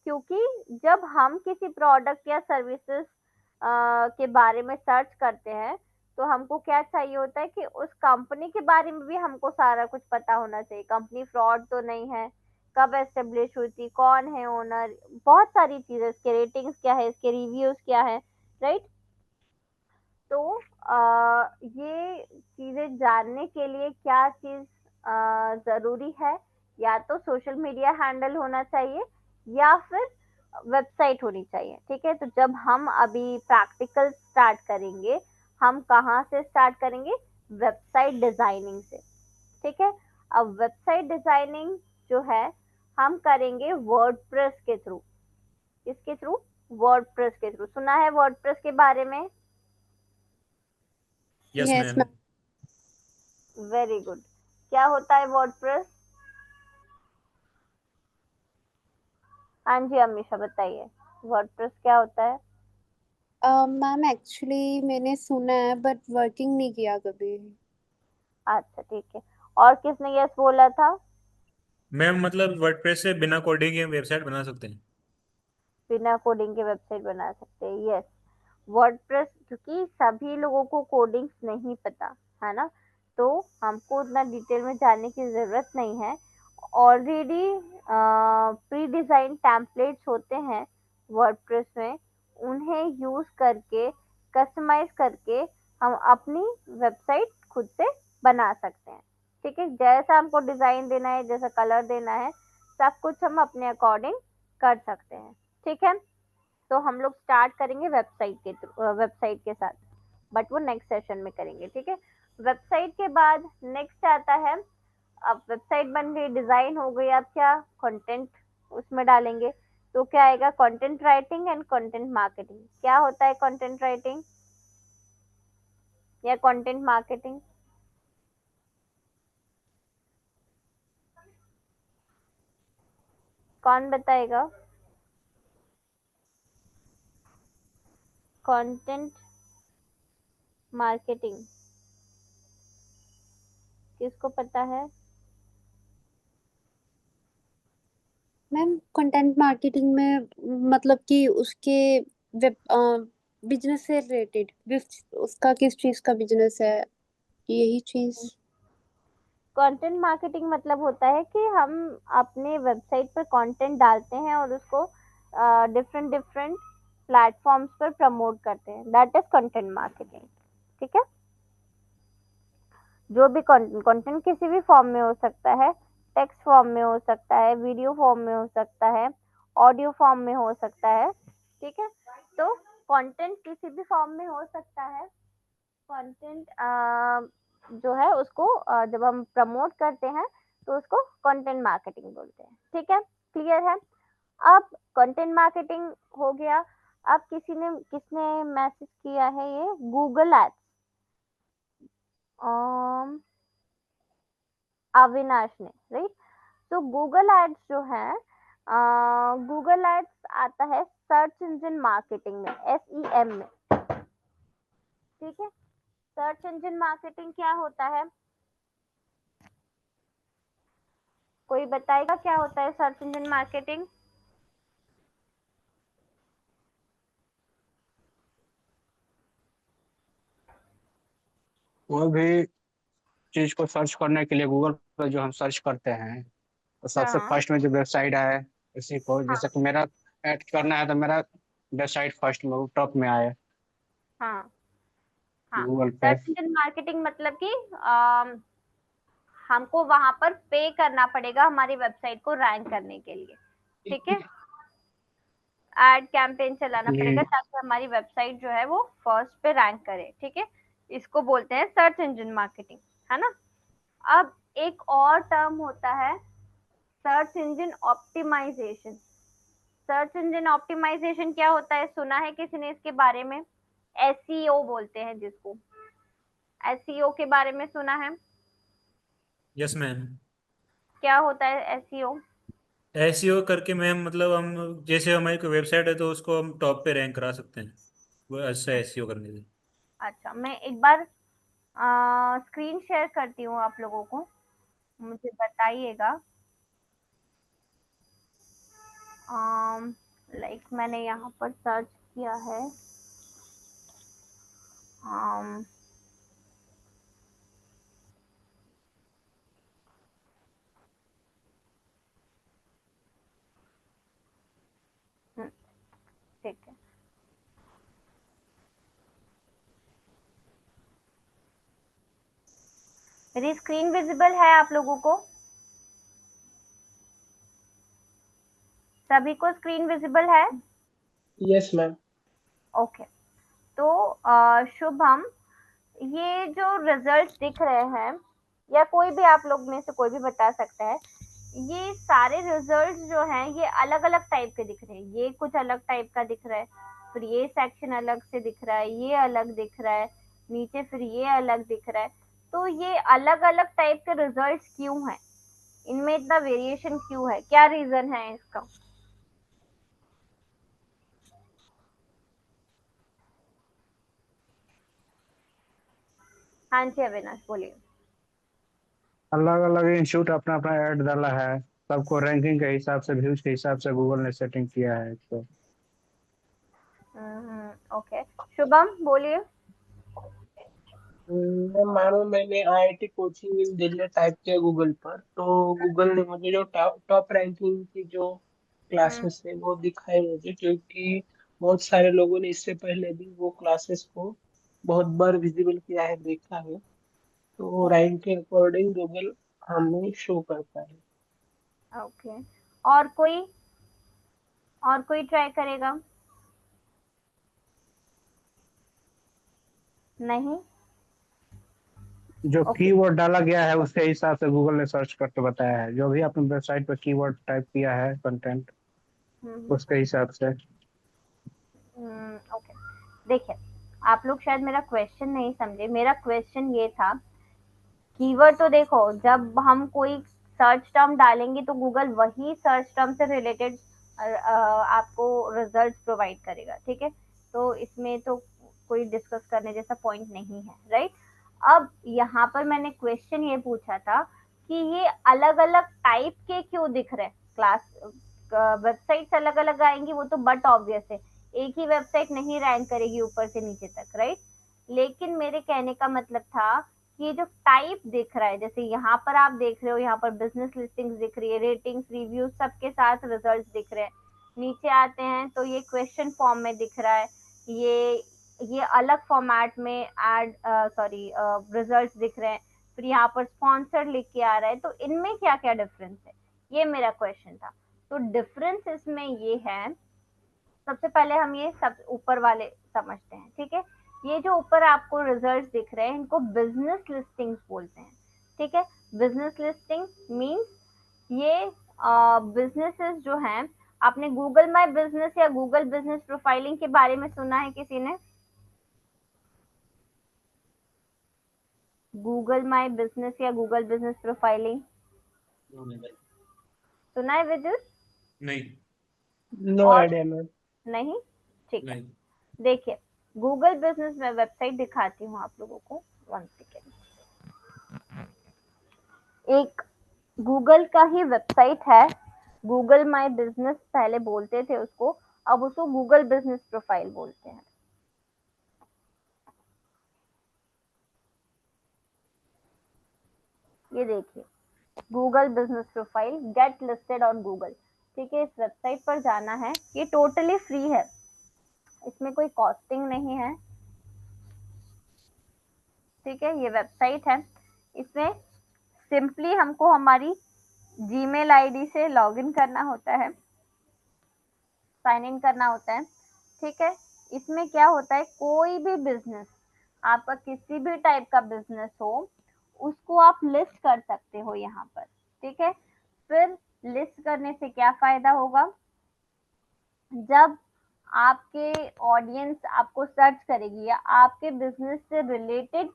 क्योंकि जब हम किसी प्रोडक्ट या सर्विसेज के बारे में सर्च करते हैं, तो हमको क्या चाहिए होता है कि उस कंपनी के बारे में भी हमको सारा कुछ पता होना चाहिए। कंपनी फ्रॉड तो नहीं है, कब एस्टेब्लिश हुई थी, कौन है ओनर, बहुत सारी चीजें, इसके रेटिंग्स क्या है, इसके रिव्यूज क्या है, राइट। तो ये चीजें जानने के लिए क्या चीज जरूरी है? या तो सोशल मीडिया हैंडल होना चाहिए या फिर वेबसाइट होनी चाहिए, ठीक है। तो जब हम अभी प्रैक्टिकल स्टार्ट करेंगे, हम कहाँ से स्टार्ट करेंगे? वेबसाइट डिजाइनिंग से, ठीक है। अब वेबसाइट डिजाइनिंग जो है हम करेंगे वर्डप्रेस के थ्रू। किसके थ्रू? वर्डप्रेस के थ्रू। सुना है वर्डप्रेस के बारे में? Yes yes ma'am. Ma'am. Very good. क्या होता है वर्डप्रेस? हाँ जी, अमीशा बताइए, वर्डप्रेस क्या होता है? मैम एक्चुअली मैंने सुना है बट वर्किंग नहीं किया कभी। अच्छा, ठीक है। और किसने यस बोला था? मैम मतलब वर्डप्रेस से बिना कोडिंग के वेबसाइट बना सकते हैं। बिना कोडिंग के वेबसाइट बना सकते हैं। यस, वर्डप्रेस, क्योंकि सभी लोगों को कोडिंग्स नहीं पता है ना, तो हमको उतना डिटेल में जाने की ज़रूरत नहीं है। ऑलरेडी प्री डिज़ाइन टेम्पलेट्स होते हैं वर्डप्रेस में, उन्हें यूज़ करके कस्टमाइज करके हम अपनी वेबसाइट खुद से बना सकते हैं। ठीक है, जैसा हमको डिज़ाइन देना है, जैसा कलर देना है, सब कुछ हम अपने अकॉर्डिंग कर सकते हैं। ठीक है, तो हम लोग स्टार्ट करेंगे वेबसाइट के साथ, बट वो नेक्स्ट सेशन में करेंगे। ठीक है, वेबसाइट के बाद नेक्स्ट आता है, अब वेबसाइट बन गई, डिजाइन हो गई, अब क्या कंटेंट उसमें डालेंगे। तो क्या आएगा, content writing and content marketing. क्या होता है कंटेंट राइटिंग या कंटेंट मार्केटिंग? कौन बताएगा? कंटेंट मार्केटिंग किसको पता है? मैम कंटेंट मार्केटिंग में मतलब कि उसके वेब बिजनेस से रिलेटेड, उसका किस चीज का बिजनेस है, यही चीज। कंटेंट मार्केटिंग मतलब होता है कि हम अपने वेबसाइट पर कंटेंट डालते हैं और उसको डिफरेंट डिफरेंट प्लेटफॉर्म्स पर प्रमोट करते हैं, दैट इज कंटेंट मार्केटिंग। ठीक है, जो भी कंटेंट किसी भी फॉर्म में हो सकता है, टेक्स्ट फॉर्म में हो सकता है, वीडियो फॉर्म में हो सकता है, ऑडियो फॉर्म में हो सकता है। ठीक है, तो कंटेंट किसी भी फॉर्म में हो सकता है। कंटेंट जो है उसको जब हम प्रमोट करते हैं तो उसको कंटेंट मार्केटिंग बोलते हैं। ठीक है, क्लियर है? अब कंटेंट मार्केटिंग हो गया। अब किसने मैसेज किया है, ये गूगल एड्स, अविनाश ने, राइट। तो गूगल एड्स जो है, गूगल एड्स आता है सर्च इंजन मार्केटिंग में, SEM में। ठीक है, सर्च इंजन मार्केटिंग क्या होता है? कोई बताएगा क्या होता है सर्च इंजन मार्केटिंग? कोई भी चीज को सर्च करने के लिए गूगल पर जो हम सर्च करते हैं, तो सबसे हाँ फर्स्ट में जो वेबसाइट आए उसी को, हाँ जैसे कि मेरा ऐड करना है तो मेरा वेबसाइट फर्स्ट में टॉप में आए हाँ हाँ। गूगल पे। सर्च इंजन मार्केटिंग मतलब कि हमको वहां पर पे करना पड़ेगा हमारी वेबसाइट को रैंक करने के लिए। ठीक है, एड कैंपेन चलाना पड़ेगा ताकि हमारी वेबसाइट जो है वो फर्स्ट पे रैंक करे। ठीक है, इसको बोलते हैं सर्च इंजन मार्केटिंग, है ना। अब एक और टर्म होता है search engine optimisation. Search engine optimisation क्या होता है, सुना है किसी ने इसके बारे में? SEO बोलते हैं जिसको, SEO के बारे में सुना है? Yes ma'am. क्या होता है SEO? एसईओ करके मैम मतलब हम जैसे हमारी कोई वेबसाइट है तो उसको हम टॉप पे रैंक करा सकते हैं, वो अच्छा एसईओ करने से। अच्छा, मैं एक बार स्क्रीन शेयर करती हूँ आप लोगों को, मुझे बताइएगा। लाइक मैंने यहाँ पर सर्च किया है, um, ठीक है, मेरी स्क्रीन विजिबल है आप लोगों को? सभी को स्क्रीन विजिबल है? Yes ma'am. ओके, तो शुभम, ये जो रिजल्ट दिख रहे हैं, या कोई भी आप लोग में से कोई भी बता सकता है, ये सारे रिजल्ट्स जो हैं ये अलग अलग टाइप के दिख रहे हैं। ये कुछ अलग टाइप का दिख रहा है, फिर ये सेक्शन अलग से दिख रहा है, ये अलग दिख रहा है, नीचे फिर ये अलग दिख रहा है। तो ये अलग अलग टाइप के रिजल्ट्स क्यों हैं, इनमें इतना वेरिएशन क्यों है, क्या रीजन है इसका? हाँ जी अविनाश बोलिए। अलग अलग इंस्टीट्यूट अपना अपना ऐड डाला है, सबको रैंकिंग के हिसाब से, व्यूज के हिसाब से गूगल ने सेटिंग किया है तो ओके, शुभम बोलिए। मानो मैंने IIT कोचिंग इन दिल्ली टाइप किया गूगल पर, तो गूगल ने मुझे जो टॉप रैंकिंग की जो क्लासेस है वो दिखाई मुझे, क्योंकि बहुत सारे लोगों ने इससे पहले भी वो क्लासेस को बहुत बार विजिबल किया है, देखा है। तो रैंक के अकॉर्डिंग गूगल हमें शो करता है। ओके, और कोई ट्राई करेगा? नहीं। जो ओके। कीवर्ड डाला गया है उसके हिसाब से गूगल ने सर्च करके बताया है, जो भी आपने वेबसाइट पर कीवर्ड टाइप किया है कंटेंट, उसके हिसाब से। ओके, देखिए, आप लोग शायद मेरा क्वेश्चन नहीं समझे। मेरा क्वेश्चन ये था, कीवर्ड तो देखो, जब हम कोई सर्च टर्म डालेंगे तो गूगल वही सर्च टर्म से रिलेटेड आपको रिजल्ट प्रोवाइड करेगा, ठीक है। तो इसमें तो कोई डिस्कस करने जैसा पॉइंट नहीं है, राइट। अब यहाँ पर मैंने क्वेश्चन ये पूछा था कि ये अलग अलग टाइप के क्यों दिख रहे हैं। क्लास वेबसाइट्स अलग अलग आएंगी, वो तो बट ऑब्वियस है, एक ही वेबसाइट नहीं रैंक करेगी ऊपर से नीचे तक, राइट। लेकिन मेरे कहने का मतलब था, ये जो टाइप दिख रहा है, जैसे यहाँ पर आप देख रहे हो, यहाँ पर बिजनेस लिस्टिंग्स दिख रही है, रेटिंग्स, रिव्यूज सबके साथ रिजल्ट्स दिख रहे हैं। नीचे आते हैं तो ये क्वेश्चन फॉर्म में दिख रहा है, ये अलग फॉर्मेट में एड सॉरी रिजल्ट्स दिख रहे हैं। फिर यहाँ पर स्पॉन्सर्ड लिख के आ रहा है, तो इनमें क्या क्या डिफरेंस है, ये मेरा क्वेश्चन था। तो डिफरेंस इसमें ये है, सबसे पहले हम ये सब ऊपर वाले समझते हैं, ठीक है। ये जो ऊपर आपको रिजल्ट्स दिख रहे हैं, इनको बिजनेस लिस्टिंग्स बोलते हैं, ठीक है। बिजनेस लिस्टिंग मींस ये बिजनेसेस जो हैं, आपने गूगल माय बिजनेस या गूगल बिजनेस प्रोफाइलिंग के बारे में सुना है किसी ने? गूगल माय बिजनेस या गूगल बिजनेस प्रोफाइलिंग सुना है विजुअल? नहीं। नो और आइडिया मैम। नहीं, ठीक है। नहीं। देखिए, गूगल बिजनेस में वेबसाइट दिखाती हूँ आप लोगों को, 1 सेकेंड। एक गूगल का ही वेबसाइट है, गूगल माय बिजनेस पहले बोलते थे उसको, अब उसको गूगल बिजनेस प्रोफाइल बोलते हैं। ये देखिए, Google business profile get listed on Google, ठीक है। इस वेबसाइट पर जाना है, ये टोटली फ्री है, इसमें कोई कॉस्टिंग नहीं है, ठीक है। ये वेबसाइट है, इसमें सिंपली हमको हमारी जीमेल आईडी से लॉगिन करना होता है, साइन इन करना होता है, ठीक है। इसमें क्या होता है, कोई भी बिजनेस, आपका किसी भी टाइप का बिजनेस हो, उसको आप लिस्ट कर सकते हो यहाँ पर, ठीक है। फिर लिस्ट करने से क्या फायदा होगा, जब आपके ऑडियंस आपको सर्च करेगी या आपके बिजनेस से रिलेटेड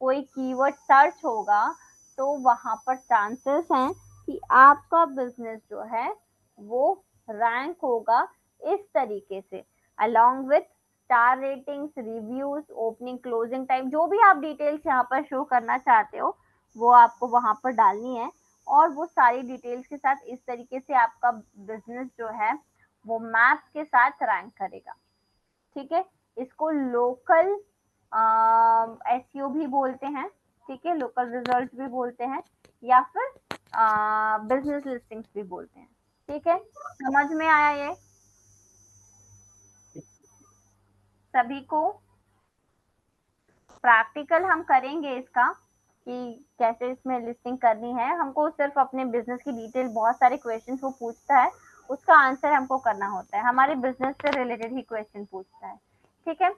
कोई कीवर्ड सर्च होगा, तो वहां पर चांसेस हैं कि आपका बिजनेस जो है वो रैंक होगा इस तरीके से, along with star ratings, reviews, opening closing time, जो भी आप डिटेल्स यहाँ पर शो करना चाहते हो वो आपको वहां पर डालनी है। और वो सारी डिटेल्स के साथ इस तरीके से आपका बिजनेस जो है वो मैप के साथ रैंक करेगा, ठीक है। इसको लोकल एसईओ भी बोलते हैं, ठीक है, लोकल रिजल्ट भी बोलते हैं, या फिर बिजनेस लिस्टिंग्स भी बोलते हैं, ठीक है। समझ में आया ये सभी को? प्रैक्टिकल हम करेंगे इसका कि कैसे इसमें लिस्टिंग करनी है। हमको सिर्फ अपने बिजनेस की डिटेल, बहुत सारे क्वेश्चंस वो पूछता है, उसका आंसर हमको करना होता है, हमारे बिजनेस से रिलेटेड ही क्वेश्चन पूछता है, ठीक है।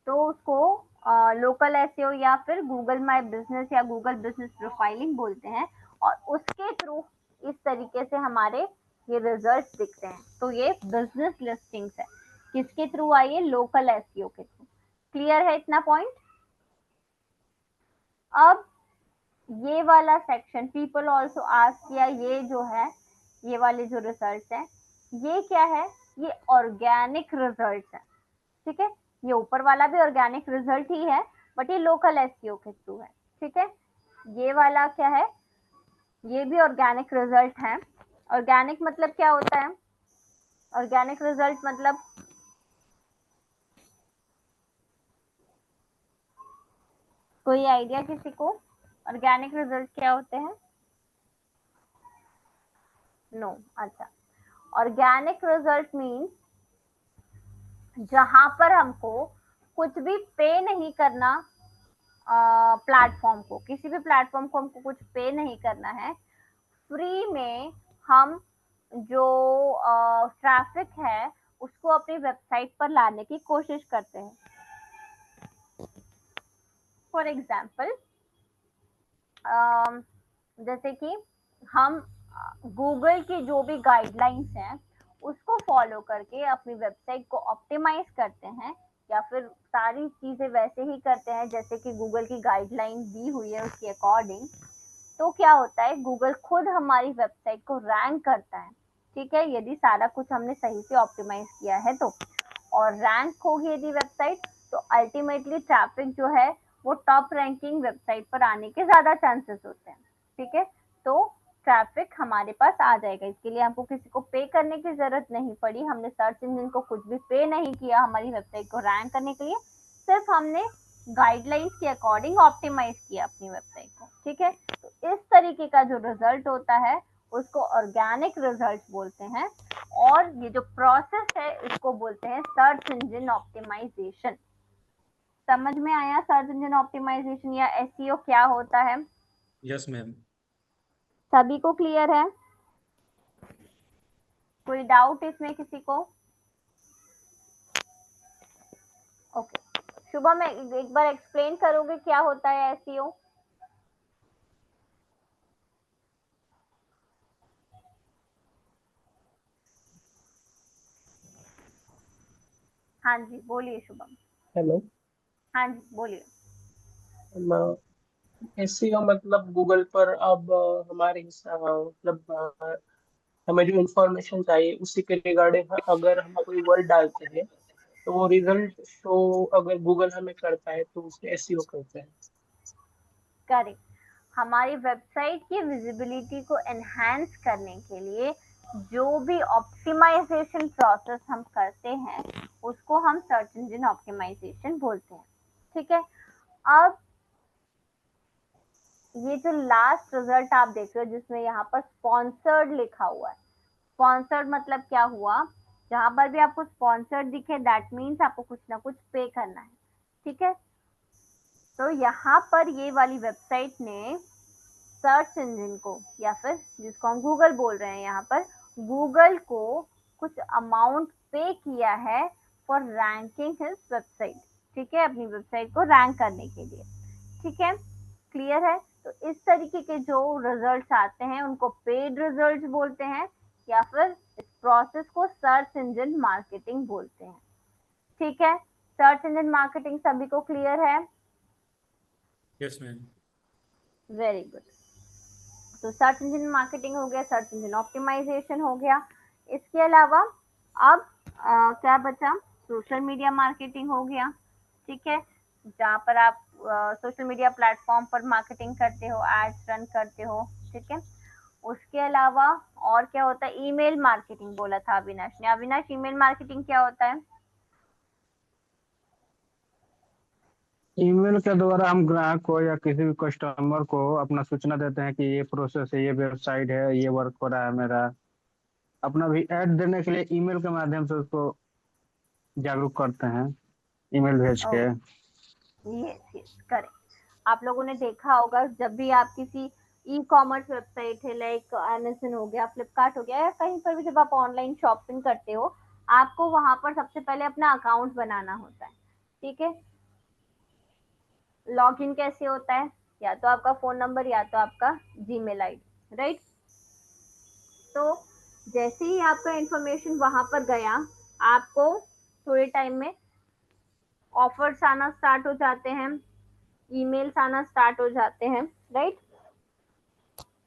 तो उसको लोकल एसईओ या फिर गूगल माय बिजनेस या गूगल बिजनेस प्रोफाइलिंग बोलते हैं, और उसके थ्रू इस तरीके से हमारे ये रिजल्ट दिखते हैं। तो ये बिजनेस लिस्टिंग्स है, किसके थ्रू आई है, लोकल एसईओ के थ्रू। क्लियर है इतना पॉइंट? अब ये वाला सेक्शन, पीपल ऑल्सो आस्क किया, ये जो है, ये वाले जो रिजल्ट है, ये क्या है, ये ऑर्गेनिक रिजल्ट है, ठीक है। ये ऊपर वाला भी ऑर्गेनिक रिजल्ट ही है, बट ये लोकल एसईओ के थ्रू है, ठीक है। ये वाला क्या है, ये भी ऑर्गेनिक रिजल्ट है। ऑर्गेनिक मतलब क्या होता है, ऑर्गेनिक रिजल्ट मतलब कोई आइडिया किसी को ऑर्गेनिक रिजल्ट क्या होते हैं? नो अच्छा, ऑर्गेनिक रिजल्ट मीन्स जहां पर हमको कुछ भी पे नहीं करना, प्लेटफॉर्म को, किसी भी प्लेटफॉर्म को हमको कुछ पे नहीं करना है, फ्री में हम जो ट्रैफिक है उसको अपनी वेबसाइट पर लाने की कोशिश करते हैं। फॉर एग्जाम्पल जैसे कि हम गूगल की जो भी गाइडलाइंस हैं उसको फॉलो करके अपनी वेबसाइट को ऑप्टिमाइज करते हैं, या फिर सारी चीजें वैसे ही करते हैं जैसे कि गूगल की गाइडलाइन दी हुई है उसके अकॉर्डिंग, तो क्या होता है, गूगल खुद हमारी वेबसाइट को रैंक करता है। ठीक है, यदि सारा कुछ हमने सही से ऑप्टिमाइज किया है तो, और रैंक होगी यदि वेबसाइट, तो अल्टीमेटली ट्रैफिक जो है वो टॉप रैंकिंग वेबसाइट पर आने के ज्यादा चांसेस होते हैं। ठीक है, तो ट्रैफिक हमारे पास आ जाएगा। इसके लिए हमको किसी को पे करने की जरूरत नहीं पड़ी, हमने सर्च इंजन को कुछ भी पे नहीं किया हमारी वेबसाइट को रैंक करने के लिए, सिर्फ हमने गाइडलाइंस के अकॉर्डिंग ऑप्टिमाइज किया अपनी वेबसाइट को। ठीक है, तो इस तरीके का जो रिजल्ट होता है उसको ऑर्गेनिक रिजल्ट बोलते हैं, और ये जो प्रोसेस है इसको बोलते हैं सर्च इंजन ऑप्टिमाइजेशन। समझ में आया सर्च इंजन ऑप्टिमाइजेशन या एसईओ क्या होता है? Yes ma'am. सभी को क्लियर है? कोई डाउट इसमें किसी को? ओके, शुभम एक बार एक्सप्लेन करोगे क्या होता है एसईओ? हाँ जी बोलिए शुभम। हेलो। हाँ जी बोलिए। एसईओ मतलब गूगल पर अब हमारे मतलब हमें जो इंफॉर्मेशन चाहिए उसी के रिगार्डिंग अगर हम कोई वर्ड डालते हैं तो वो रिजल्ट शो अगर गूगल हमें करता है तो उसे एसईओ कहते हैं। करेक्ट, हमारी वेबसाइट की विजिबिलिटी को एनहांस करने के लिए जो भी ऑप्टिमाइजेशन प्रोसेस हम करते हैं उसको हम सर्च इंजन ऑप्टिमाइजेशन बोलते हैं। ठीक है, अब ये जो लास्ट रिजल्ट आप देख रहे हो जिसमें यहाँ पर स्पॉन्सर्ड लिखा हुआ है, स्पॉन्सर्ड मतलब क्या हुआ, जहां पर भी आपको स्पॉन्सर्ड दिखे दैट मीन्स आपको कुछ ना कुछ पे करना है। ठीक है, तो यहाँ पर ये वाली वेबसाइट ने सर्च इंजन को, या फिर जिसको हम गूगल बोल रहे हैं यहाँ पर, गूगल को कुछ अमाउंट पे किया है फॉर रैंकिंग हिज वेबसाइट। ठीक है, अपनी वेबसाइट को रैंक करने के लिए। ठीक है, क्लियर है? तो इस तरीके के जो रिजल्ट्स आते हैं उनको पेड रिजल्ट्स बोलते हैं, या फिर इस प्रोसेस को सर्च इंजन मार्केटिंग बोलते हैं। ठीक है, सर्च इंजन मार्केटिंग सभी को क्लियर है? Yes ma'am. Very good. तो सर्च इंजन मार्केटिंग हो गया, सर्च इंजन ऑप्टिमाइजेशन हो गया। इसके अलावा अब क्या बचा, सोशल मीडिया मार्केटिंग हो गया। ठीक है, जहाँ पर आप सोशल मीडिया प्लेटफॉर्म पर मार्केटिंग करते हो, एड्स रन करते हो। ठीक है, उसके अलावा और क्या होता है, ईमेल मार्केटिंग बोला था अविनाश ने। अविनाश, ईमेल मार्केटिंग क्या होता है? ईमेल के द्वारा हम ग्राहक को या किसी भी कस्टमर को अपना सूचना देते हैं कि ये प्रोसेस है, ये वेबसाइट है, ये वर्क हो रहा है मेरा, अपना भी ऐड देने के लिए ईमेल के माध्यम से उसको जागरूक करते हैं, ईमेल भेज के। Yes yes correct. आप लोगों ने देखा होगा जब भी आप किसी ई कॉमर्स वेबसाइट है, लाइक अमेज़न हो गया, फ्लिपकार्ट हो गया, या कहीं पर भी जब आप ऑनलाइन शॉपिंग करते हो, आपको वहां पर सबसे पहले अपना अकाउंट बनाना होता है। ठीक है, लॉगिन कैसे होता है, या तो आपका फोन नंबर या तो आपका जीमेल आईडी, राइट? तो जैसे ही आपका इंफॉर्मेशन वहां पर गया, आपको थोड़े टाइम में ऑफर्स आना स्टार्ट हो जाते हैं, ईमेल्स आना स्टार्ट हो जाते हैं, राइट?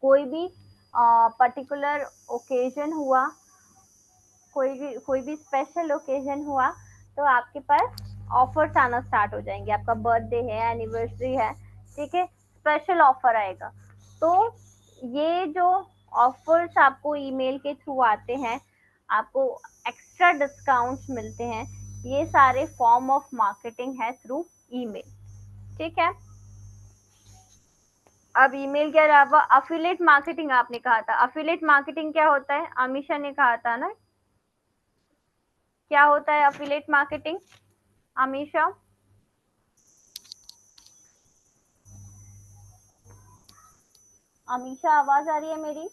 कोई भी पर्टिकुलर ओकेजन हुआ, कोई भी स्पेशल ओकेजन हुआ, तो आपके पास ऑफर्स आना स्टार्ट हो जाएंगे। आपका बर्थडे है, एनिवर्सरी है, ठीक है, स्पेशल ऑफर आएगा। तो ये जो ऑफर्स आपको ईमेल के थ्रू आते हैं, आपको एक्स्ट्रा डिस्काउंट्स मिलते हैं, ये सारे फॉर्म ऑफ मार्केटिंग है थ्रू ईमेल। ठीक है, अब ईमेल के अलावा अफिलिएट मार्केटिंग आपने कहा था, अफिलिएट मार्केटिंग क्या होता है? अमीशा ने कहा था ना, क्या होता है अफिलिएट मार्केटिंग? अमीशा, अमीशा आवाज आ रही है मेरी?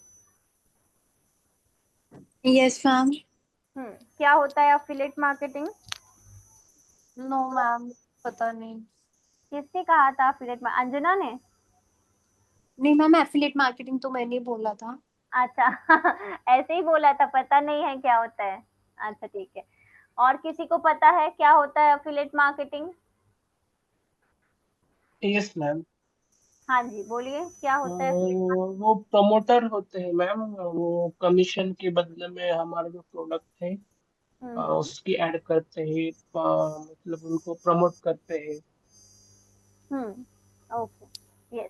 Yes ma'am. क्या होता है अफिलिएट मार्केटिंग? नो मैम, पता नहीं। किसने कहा था अफिलिएट? अंजना ने? नहीं मैम, एफिलिएट मार्केटिंग तो मैंने बोला था। अच्छा ऐसे ही बोला था, पता नहीं है क्या होता है। अच्छा ठीक है, और किसी को पता है क्या होता है अफिलिएट मार्केटिंग? Yes ma'am. हाँ जी बोलिए, क्या होता है? वो प्रमोटर होते हैं मैम, वो कमीशन के बदले में हमारा जो प्रोडक्ट है हम्म उसकी ऐड करते हैं, मतलब उनको प्रमोट करते हैं। Okay yes.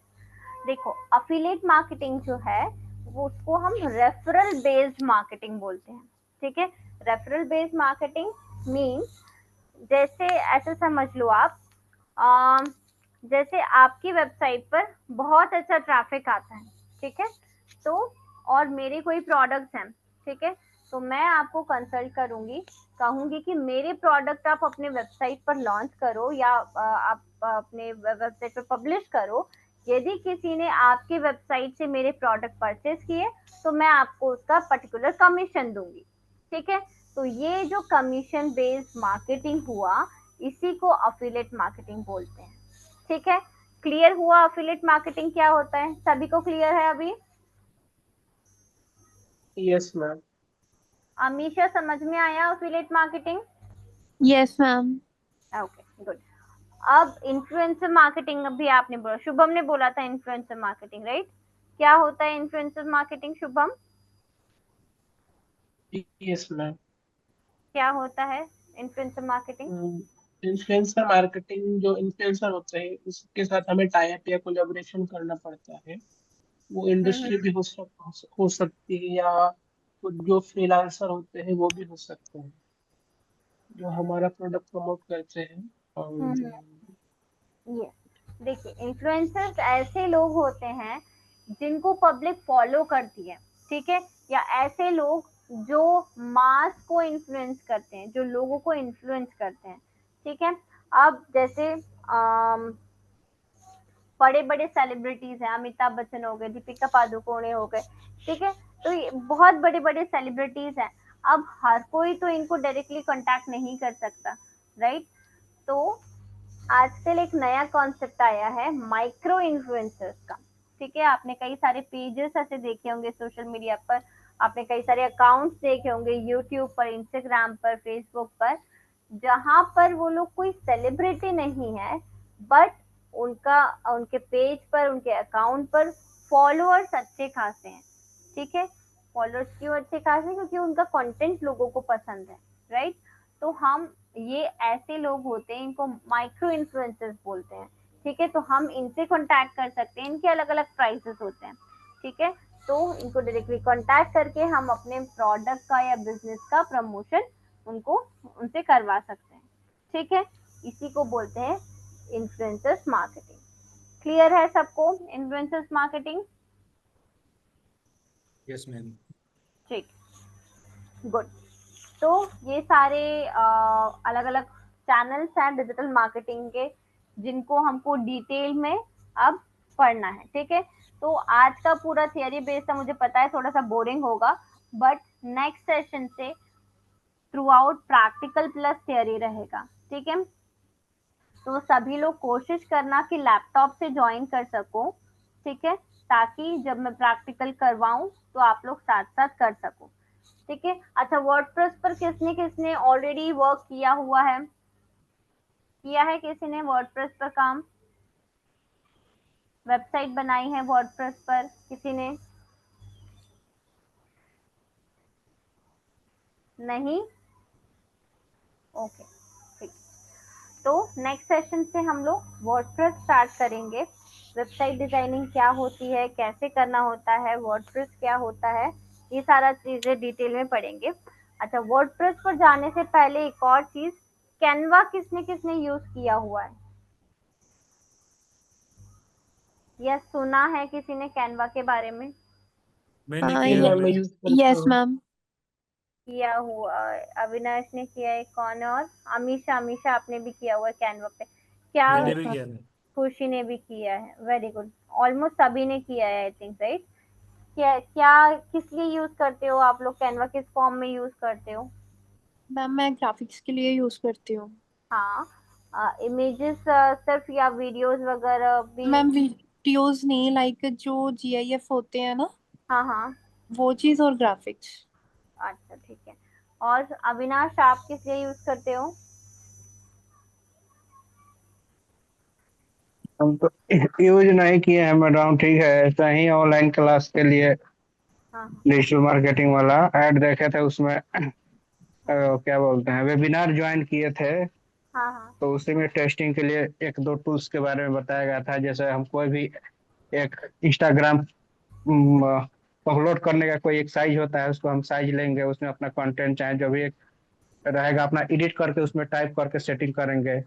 देखो अफिलिएट मार्केटिंग जो है वो, उसको हम रेफरल बेस्ड मार्केटिंग बोलते हैं। ठीक है, रेफरल बेस्ड मार्केटिंग मीन्स, जैसे ऐसे समझ लो आप, अम, जैसे आपकी वेबसाइट पर बहुत अच्छा ट्रैफिक आता है, ठीक है, तो और मेरे कोई प्रोडक्ट्स हैं, ठीक है, तो मैं आपको कंसल्ट करूंगी, कहूंगी कि मेरे प्रोडक्ट आप अपने वेबसाइट पर लॉन्च करो या आप अपने वेबसाइट पर पब्लिश करो। यदि किसी ने आपकी वेबसाइट से मेरे प्रोडक्ट परचेज किए तो मैं आपको उसका पर्टिकुलर कमीशन दूंगी। ठीक है, तो ये जो कमीशन बेस्ड मार्केटिंग हुआ, इसी को अफिलिएट मार्केटिंग बोलते हैं। ठीक है, क्लियर हुआ अफिलिएट मार्केटिंग क्या होता है? सभी को क्लियर है अभी? Yes ma'am. अमीशा समझ में आया affiliate marketing? Yes ma'am. Okay good. अब इन्फ्लुएंसर मार्केटिंग भी आपने बोला, शुभम ने बोला था इन्फ्लुएंसर मार्केटिंग, राइट? क्या होता है influencer marketing Shubham? Yes ma'am. क्या होता है इन्फ्लुएंसर मार्केटिंग? इन्फ्लुएंसर मार्केटिंग, जो इन्फ्लुएंसर होते हैं उसके साथ हमें टाई अप या कोलैबोरेशन करना पड़ता है। वो इंडस्ट्री भी हो सकती है, या कुछ जो फ्रीलांसर होते हैं वो भी हो सकते हैं जो हमारा प्रोडक्ट प्रमोट करते हैं। और ये देखिए, इन्फ्लुएंसर्स ऐसे लोग होते हैं जिनको पब्लिक फॉलो करती है, ठीक है, या ऐसे लोग जो मास को इन्फ्लुएंस करते हैं, जो लोगों को इन्फ्लुएंस करते हैं। ठीक है, अब जैसे बड़े बड़े सेलिब्रिटीज हैं, अमिताभ बच्चन हो गए, दीपिका पादुकोणे हो गए, ठीक है, तो ये बहुत बड़े बड़े सेलिब्रिटीज हैं। अब हर कोई तो इनको डायरेक्टली कांटेक्ट नहीं कर सकता, राइट? तो आजकल एक नया कॉन्सेप्ट आया है माइक्रो इन्फ्लुएंसर्स का। ठीक है, आपने कई सारे पेजेस ऐसे देखे होंगे सोशल मीडिया पर, आपने कई सारे अकाउंट्स देखे होंगे यूट्यूब पर, इंस्टाग्राम पर, फेसबुक पर, जहां पर वो लोग कोई सेलिब्रिटी नहीं है, बट उनका उनके पेज पर, उनके अकाउंट पर फॉलोअर्स अच्छे खासे हैं। ठीक है, फॉलोअर्स क्यों अच्छे खासे? क्योंकि उनका कंटेंट लोगों को पसंद है, राइट? तो हम, ये ऐसे लोग होते हैं, इनको माइक्रो इन्फ्लुएंसर्स बोलते हैं। ठीक है, तो हम इनसे कांटेक्ट कर सकते हैं, इनके अलग अलग प्राइसेस होते हैं। ठीक है, तो इनको डायरेक्टली कांटेक्ट करके हम अपने प्रोडक्ट का या बिजनेस का प्रमोशन उनको उनसे करवा सकते हैं। ठीक है, इसी को बोलते हैं इन्फ्लुएंसर्स मार्केटिंग। क्लियर है सबको इन्फ्लुएंसर्स मार्केटिंग? Yes ma'am. ठीक, गुड। तो ये सारे अलग अलग चैनल्स हैं डिजिटल मार्केटिंग के, जिनको हमको डिटेल में अब पढ़ना है। ठीक है, तो आज का पूरा थियरी बेस्ड था, मुझे पता है थोड़ा सा बोरिंग होगा, बट नेक्स्ट सेशन से through out practical plus theory रहेगा। ठीक है, तो सभी लोग कोशिश करना कि लैपटॉप से ज्वाइन कर सको, ठीक है, ताकि जब मैं प्रैक्टिकल करवाऊं तो आप लोग साथ साथ कर सको। ठीक है, अच्छा, वर्डप्रेस पर किसने किसने ऑलरेडी वर्क किया हुआ है? किया है किसी ने वर्डप्रेस पर काम? वेबसाइट बनाई है वर्डप्रेस पर किसी ने? नहीं? ओके ठीक। तो नेक्स्ट सेशन से हम लोग वर्डप्रेस स्टार्ट करेंगे। वेबसाइट डिजाइनिंग क्या होती है, कैसे करना होता है, वर्डप्रेस क्या होता है, ये सारा चीजें डिटेल में पढ़ेंगे। अच्छा, वर्डप्रेस पर जाने से पहले एक और चीज, कैनवा किसने किसने यूज किया हुआ है? या सुना है किसी ने कैनवा के बारे में? मैंने हाँ, किया मैम मैं। मैं यूज करता यस हूँ। मैम। किया हुआ अविनाश ने किया है, कौन है और? अमीशा, अमीशा आपने भी किया हुआ है कैनवा पे क्या? मैंने भी किया है। खुशी ने भी किया है, वेरी गुड। ऑलमोस्ट सभी ने किया है आई थिंक, राइट? क्या क्या किस लिए यूज करते हो आप लोग कैनवा, किस फॉर्म में यूज करते हो? मैम मैं ग्राफिक्स के लिए यूज करती हूँ। हाँ, इमेजेस सिर्फ या वीडियोस वगैरह भी? मैम वीडियोस नहीं, लाइक जो जीआईएफ होते हैं ना, हाँ हाँ। वो चीज और ग्राफिक्स। अच्छा ठीक है। और अविनाश आप किस लिए यूज करते हो? हम तो यूज नहीं किए हैं मैडम, ठीक है, ऐसा ही ऑनलाइन क्लास के लिए हाँ डिजिटल मार्केटिंग वाला ऐड देखे थे, उसमें क्या बोलते हैं, वेबिनार ज्वाइन किए थे। हाँ हाँ। तो उसी में टेस्टिंग के लिए एक दो टूल्स के बारे में बताया गया था। जैसे हम कोई भी एक इंस्टाग्राम अपलोड करने का कोई एक साइज होता है, उसको हम साइज लेंगे, उसमें अपना कंटेंट चाहे जो भी एक रहेगा अपना एडिट करके उसमें टाइप करके सेटिंग करेंगे,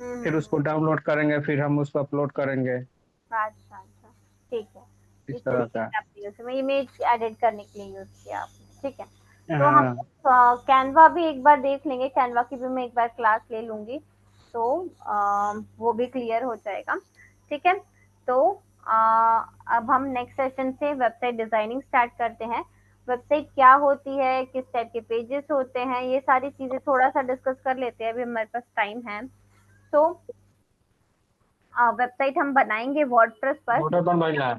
फिर उसको हम्म। डाउनलोड करेंगे, फिर हम उसको अपलोड करेंगे, अच्छा अच्छा, ठीक है। इस इस तरह तरीके का। से आपने उसमें इमेज एडिट करने के लिए यूज किया आपने, ठीक है। तो हम हाँ। कैनवा भी एक बार देख लेंगे, कैनवा की भी मैं एक बार क्लास ले लूंगी, तो वो भी क्लियर हो जाएगा, ठीक है। तो अब हम नेक्स्ट सेशन से वेबसाइट डिजाइनिंग स्टार्ट करते हैं। वेबसाइट क्या होती है, किस टाइप के पेजेस होते हैं, ये सारी चीजें थोड़ा सा डिस्कस कर लेते हैं, अभी हमारे पास टाइम है। तो वेबसाइट हम बनाएंगे वर्डप्रेस पर। मोटर बंद हो गया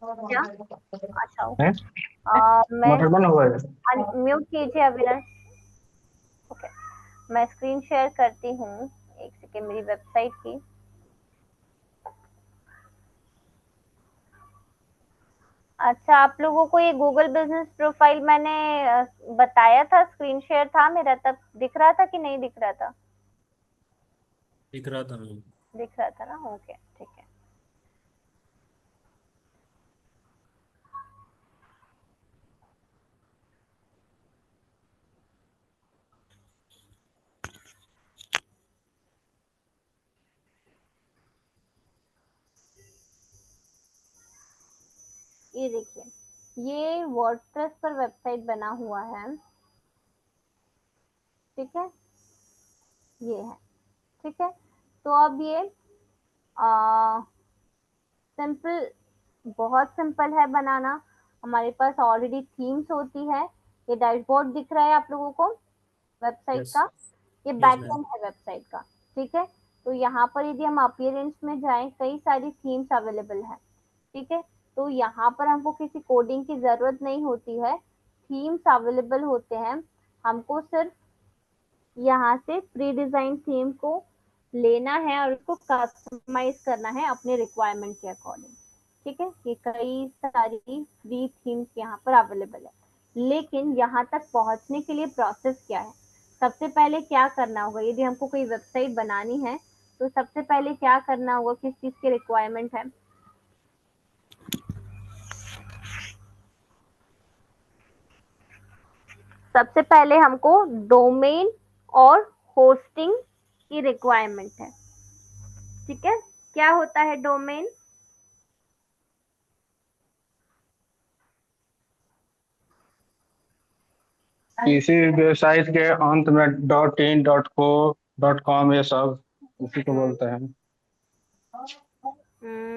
क्या? अच्छा है? ओके। मैं मोटर बंद हो गया। म्यूट कीजिए अविनाश। ओके, मैं स्क्रीन शेयर करती हूँ, एक सेकेंड, मेरी वेबसाइट की। अच्छा, आप लोगों को ये गूगल बिजनेस प्रोफाइल मैंने बताया था, स्क्रीन शेयर था मेरा, तब दिख रहा था कि नहीं दिख रहा था? दिख रहा था मैं। दिख रहा था ना, ओके ठीक है। ये देखिए, ये वर्डप्रेस पर वेबसाइट बना हुआ है, ठीक है, ये है, ठीक है। तो अब ये सिंपल, बहुत सिंपल है बनाना। हमारे पास ऑलरेडी थीम्स होती है। ये डैशबोर्ड दिख रहा है आप लोगों को वेबसाइट यस। का, ये यस मैम। बैकएंड है वेबसाइट का, ठीक है। तो यहाँ पर यदि हम अपीयरेंस में जाएं, कई सारी थीम्स अवेलेबल है, ठीक है। तो यहाँ पर हमको किसी कोडिंग की जरूरत नहीं होती है, थीम्स अवेलेबल होते हैं। हमको सिर्फ यहाँ से प्री डिजाइन थीम को लेना है और उसको कस्टमाइज करना है अपने रिक्वायरमेंट के अकॉर्डिंग, ठीक है। ये कई सारी फ्री थीम्स यहाँ पर अवेलेबल है, लेकिन यहाँ तक पहुँचने के लिए प्रोसेस क्या है? सबसे पहले क्या करना होगा, यदि हमको कोई वेबसाइट बनानी है तो सबसे पहले क्या करना होगा, किस चीज की रिक्वायरमेंट है? सबसे पहले हमको डोमेन और होस्टिंग की रिक्वायरमेंट है, ठीक है। क्या होता है डोमेन? किसी वेबसाइट के अंत में .in .co .com ये सब उसी को बोलते हैं।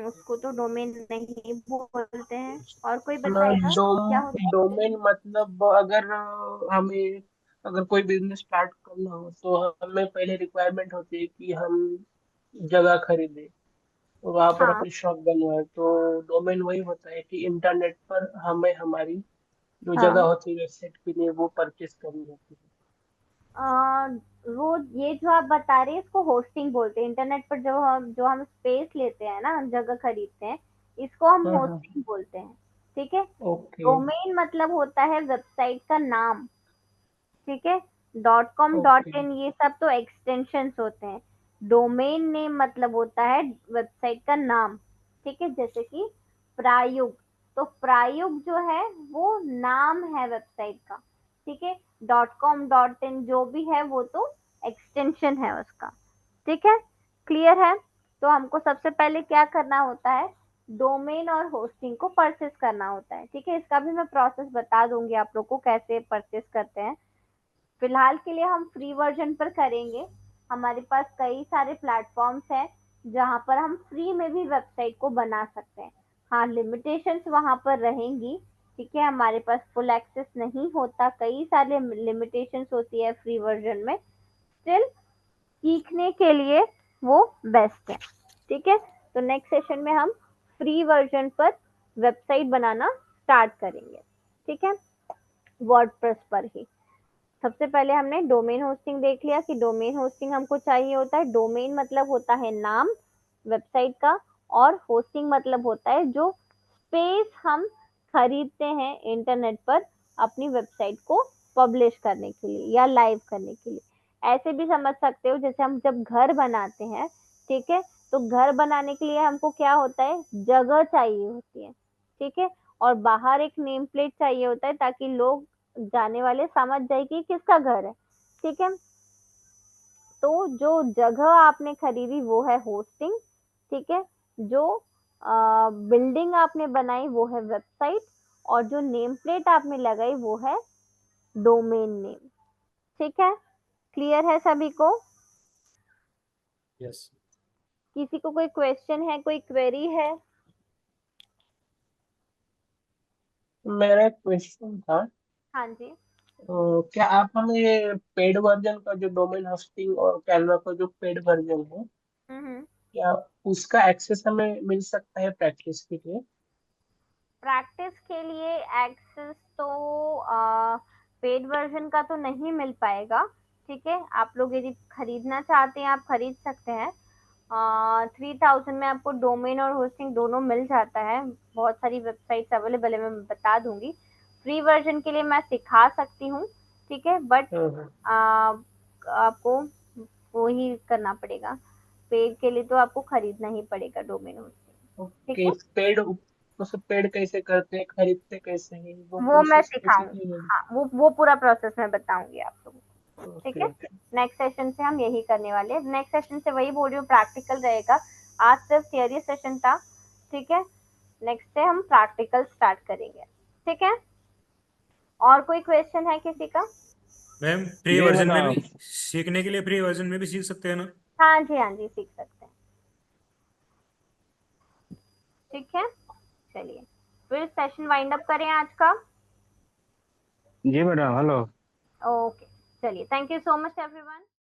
उसको तो डोमेन नहीं बोलते हैं, और कोई बताएगा क्या होता है? डोमेन मतलब अगर हमें अगर कोई बिजनेस स्टार्ट करना हो तो हमें पहले रिक्वायरमेंट होती है कि हम जगह खरीदें, तो वहां पर हाँ अपनी शॉप बनवाए। तो डोमेन वही होता है कि इंटरनेट पर हमें हमारी जो जगह हाँ। होती है वेबसाइट के लिए वो परचेज करनी होती है। आ, वो ये जो आप बता रहे हैं इसको होस्टिंग बोलते हैं। इंटरनेट पर जो हम स्पेस लेते हैं ना, जगह खरीदते हैं, इसको हम हाँ हाँ। होस्टिंग बोलते हैं, ठीक है। ओके। डोमेन मतलब होता है वेबसाइट का नाम, ठीक है। .com okay. .in ये सब तो एक्सटेंशंस होते हैं। डोमेन नेम मतलब होता है वेबसाइट का नाम, ठीक है। जैसे कि प्रायुग, तो प्रायुग जो है वो नाम है वेबसाइट का, ठीक है। .com .in जो भी है वो तो एक्सटेंशन है उसका, ठीक है। क्लियर है? तो हमको सबसे पहले क्या करना होता है, डोमेन और होस्टिंग को परचेस करना होता है। ठीक है, इसका भी मैं प्रोसेस बता दूंगी आप लोग को कैसे परचेस करते हैं। फिलहाल के लिए हम फ्री वर्जन पर करेंगे। हमारे पास कई सारे प्लेटफॉर्म्स हैं जहां पर हम फ्री में भी वेबसाइट को बना सकते हैं। हाँ, लिमिटेशंस वहां पर रहेंगी। ठीक है, हमारे पास फुल एक्सेस नहीं होता, कई सारे लिमिटेशंस होती है फ्री वर्जन में। स्टिल सीखने के लिए वो बेस्ट है। ठीक है, तो नेक्स्ट सेशन में हम फ्री वर्जन पर वेबसाइट बनाना स्टार्ट करेंगे। ठीक है, वर्डप्रेस पर ही। सबसे पहले हमने डोमेन होस्टिंग देख लिया कि डोमेन होस्टिंग हमको चाहिए होता है। डोमेन मतलब होता है नाम वेबसाइट का, और होस्टिंग मतलब होता है जो स्पेस हम खरीदते हैं इंटरनेट पर अपनी वेबसाइट को पब्लिश करने के लिए या लाइव करने के लिए। ऐसे भी समझ सकते हो जैसे हम जब घर बनाते हैं, ठीक है, तो घर बनाने के लिए हमको क्या होता है, जगह चाहिए होती है। ठीक है, और बाहर एक नेम प्लेट चाहिए होता है ताकि लोग जाने वाले समझ जाए कि किसका घर है। ठीक है, तो जो जगह आपने खरीदी वो है होस्टिंग। ठीक है, जो बिल्डिंग आपने बनाई वो है वेबसाइट, और जो नेम प्लेट आपने लगाई वो है डोमेन नेम। ठीक है, क्लियर है सभी को? यस। किसी को कोई क्वेश्चन है, कोई क्वेरी है? मेरा एक क्वेश्चन था। हाँ जी। क्या आप हमें पेड वर्जन का जो डोमेन होस्टिंग और कैनवा का जो पेड वर्जन है, हम्म। क्या उसका एक्सेस हमें मिल सकता है प्रैक्टिस के लिए? प्रैक्टिस के लिए एक्सेस तो पेड वर्जन का तो नहीं मिल पाएगा। ठीक है, आप लोग यदि खरीदना चाहते हैं आप खरीद सकते हैं। 3000 में आपको डोमेन और होस्टिंग दोनों मिल जाता है। बहुत सारी वेबसाइट्स अवेलेबल है, मैं बता दूंगी। फ्री वर्जन के लिए मैं सिखा सकती हूँ। ठीक है, बट आपको वही करना पड़ेगा। पेड के लिए तो आपको खरीदना ही पड़ेगा डोमेन होस्टिंग। ठीक ओके, है, पेड उसे पेड कैसे करते हैं, खरीदते कैसे हैं, वो वो मैं प्रोसेस सिखाऊंगी। बेसिकली है। हाँ, वो पूरा प्रोसेस मैं बताऊंगी आप लोगों को। ठीक ओके है, ओके। नेक्स्ट सेशन से हम यही करने वाले हैं। नेक्स्ट सेशन से वही बोल रही हूँ, प्रैक्टिकल रहेगा। आज सिर्फ थियरी सेशन था। ठीक है, नेक्स्ट से हम प्रैक्टिकल स्टार्ट करेंगे। ठीक है, और कोई क्वेश्चन है किसी का? मैम फ्री जी वर्जन में भी मैडम। सीखने के लिए फ्री वर्जन में भी सीख सकते हैं ना? हाँ जी, हाँ जी, सीख सकते हैं। ठीक है, चलिए फिर सेशन वाइंड अप करें आज का। जी मैडम, हेलो। ओके, चलिए, thank you so much everyone.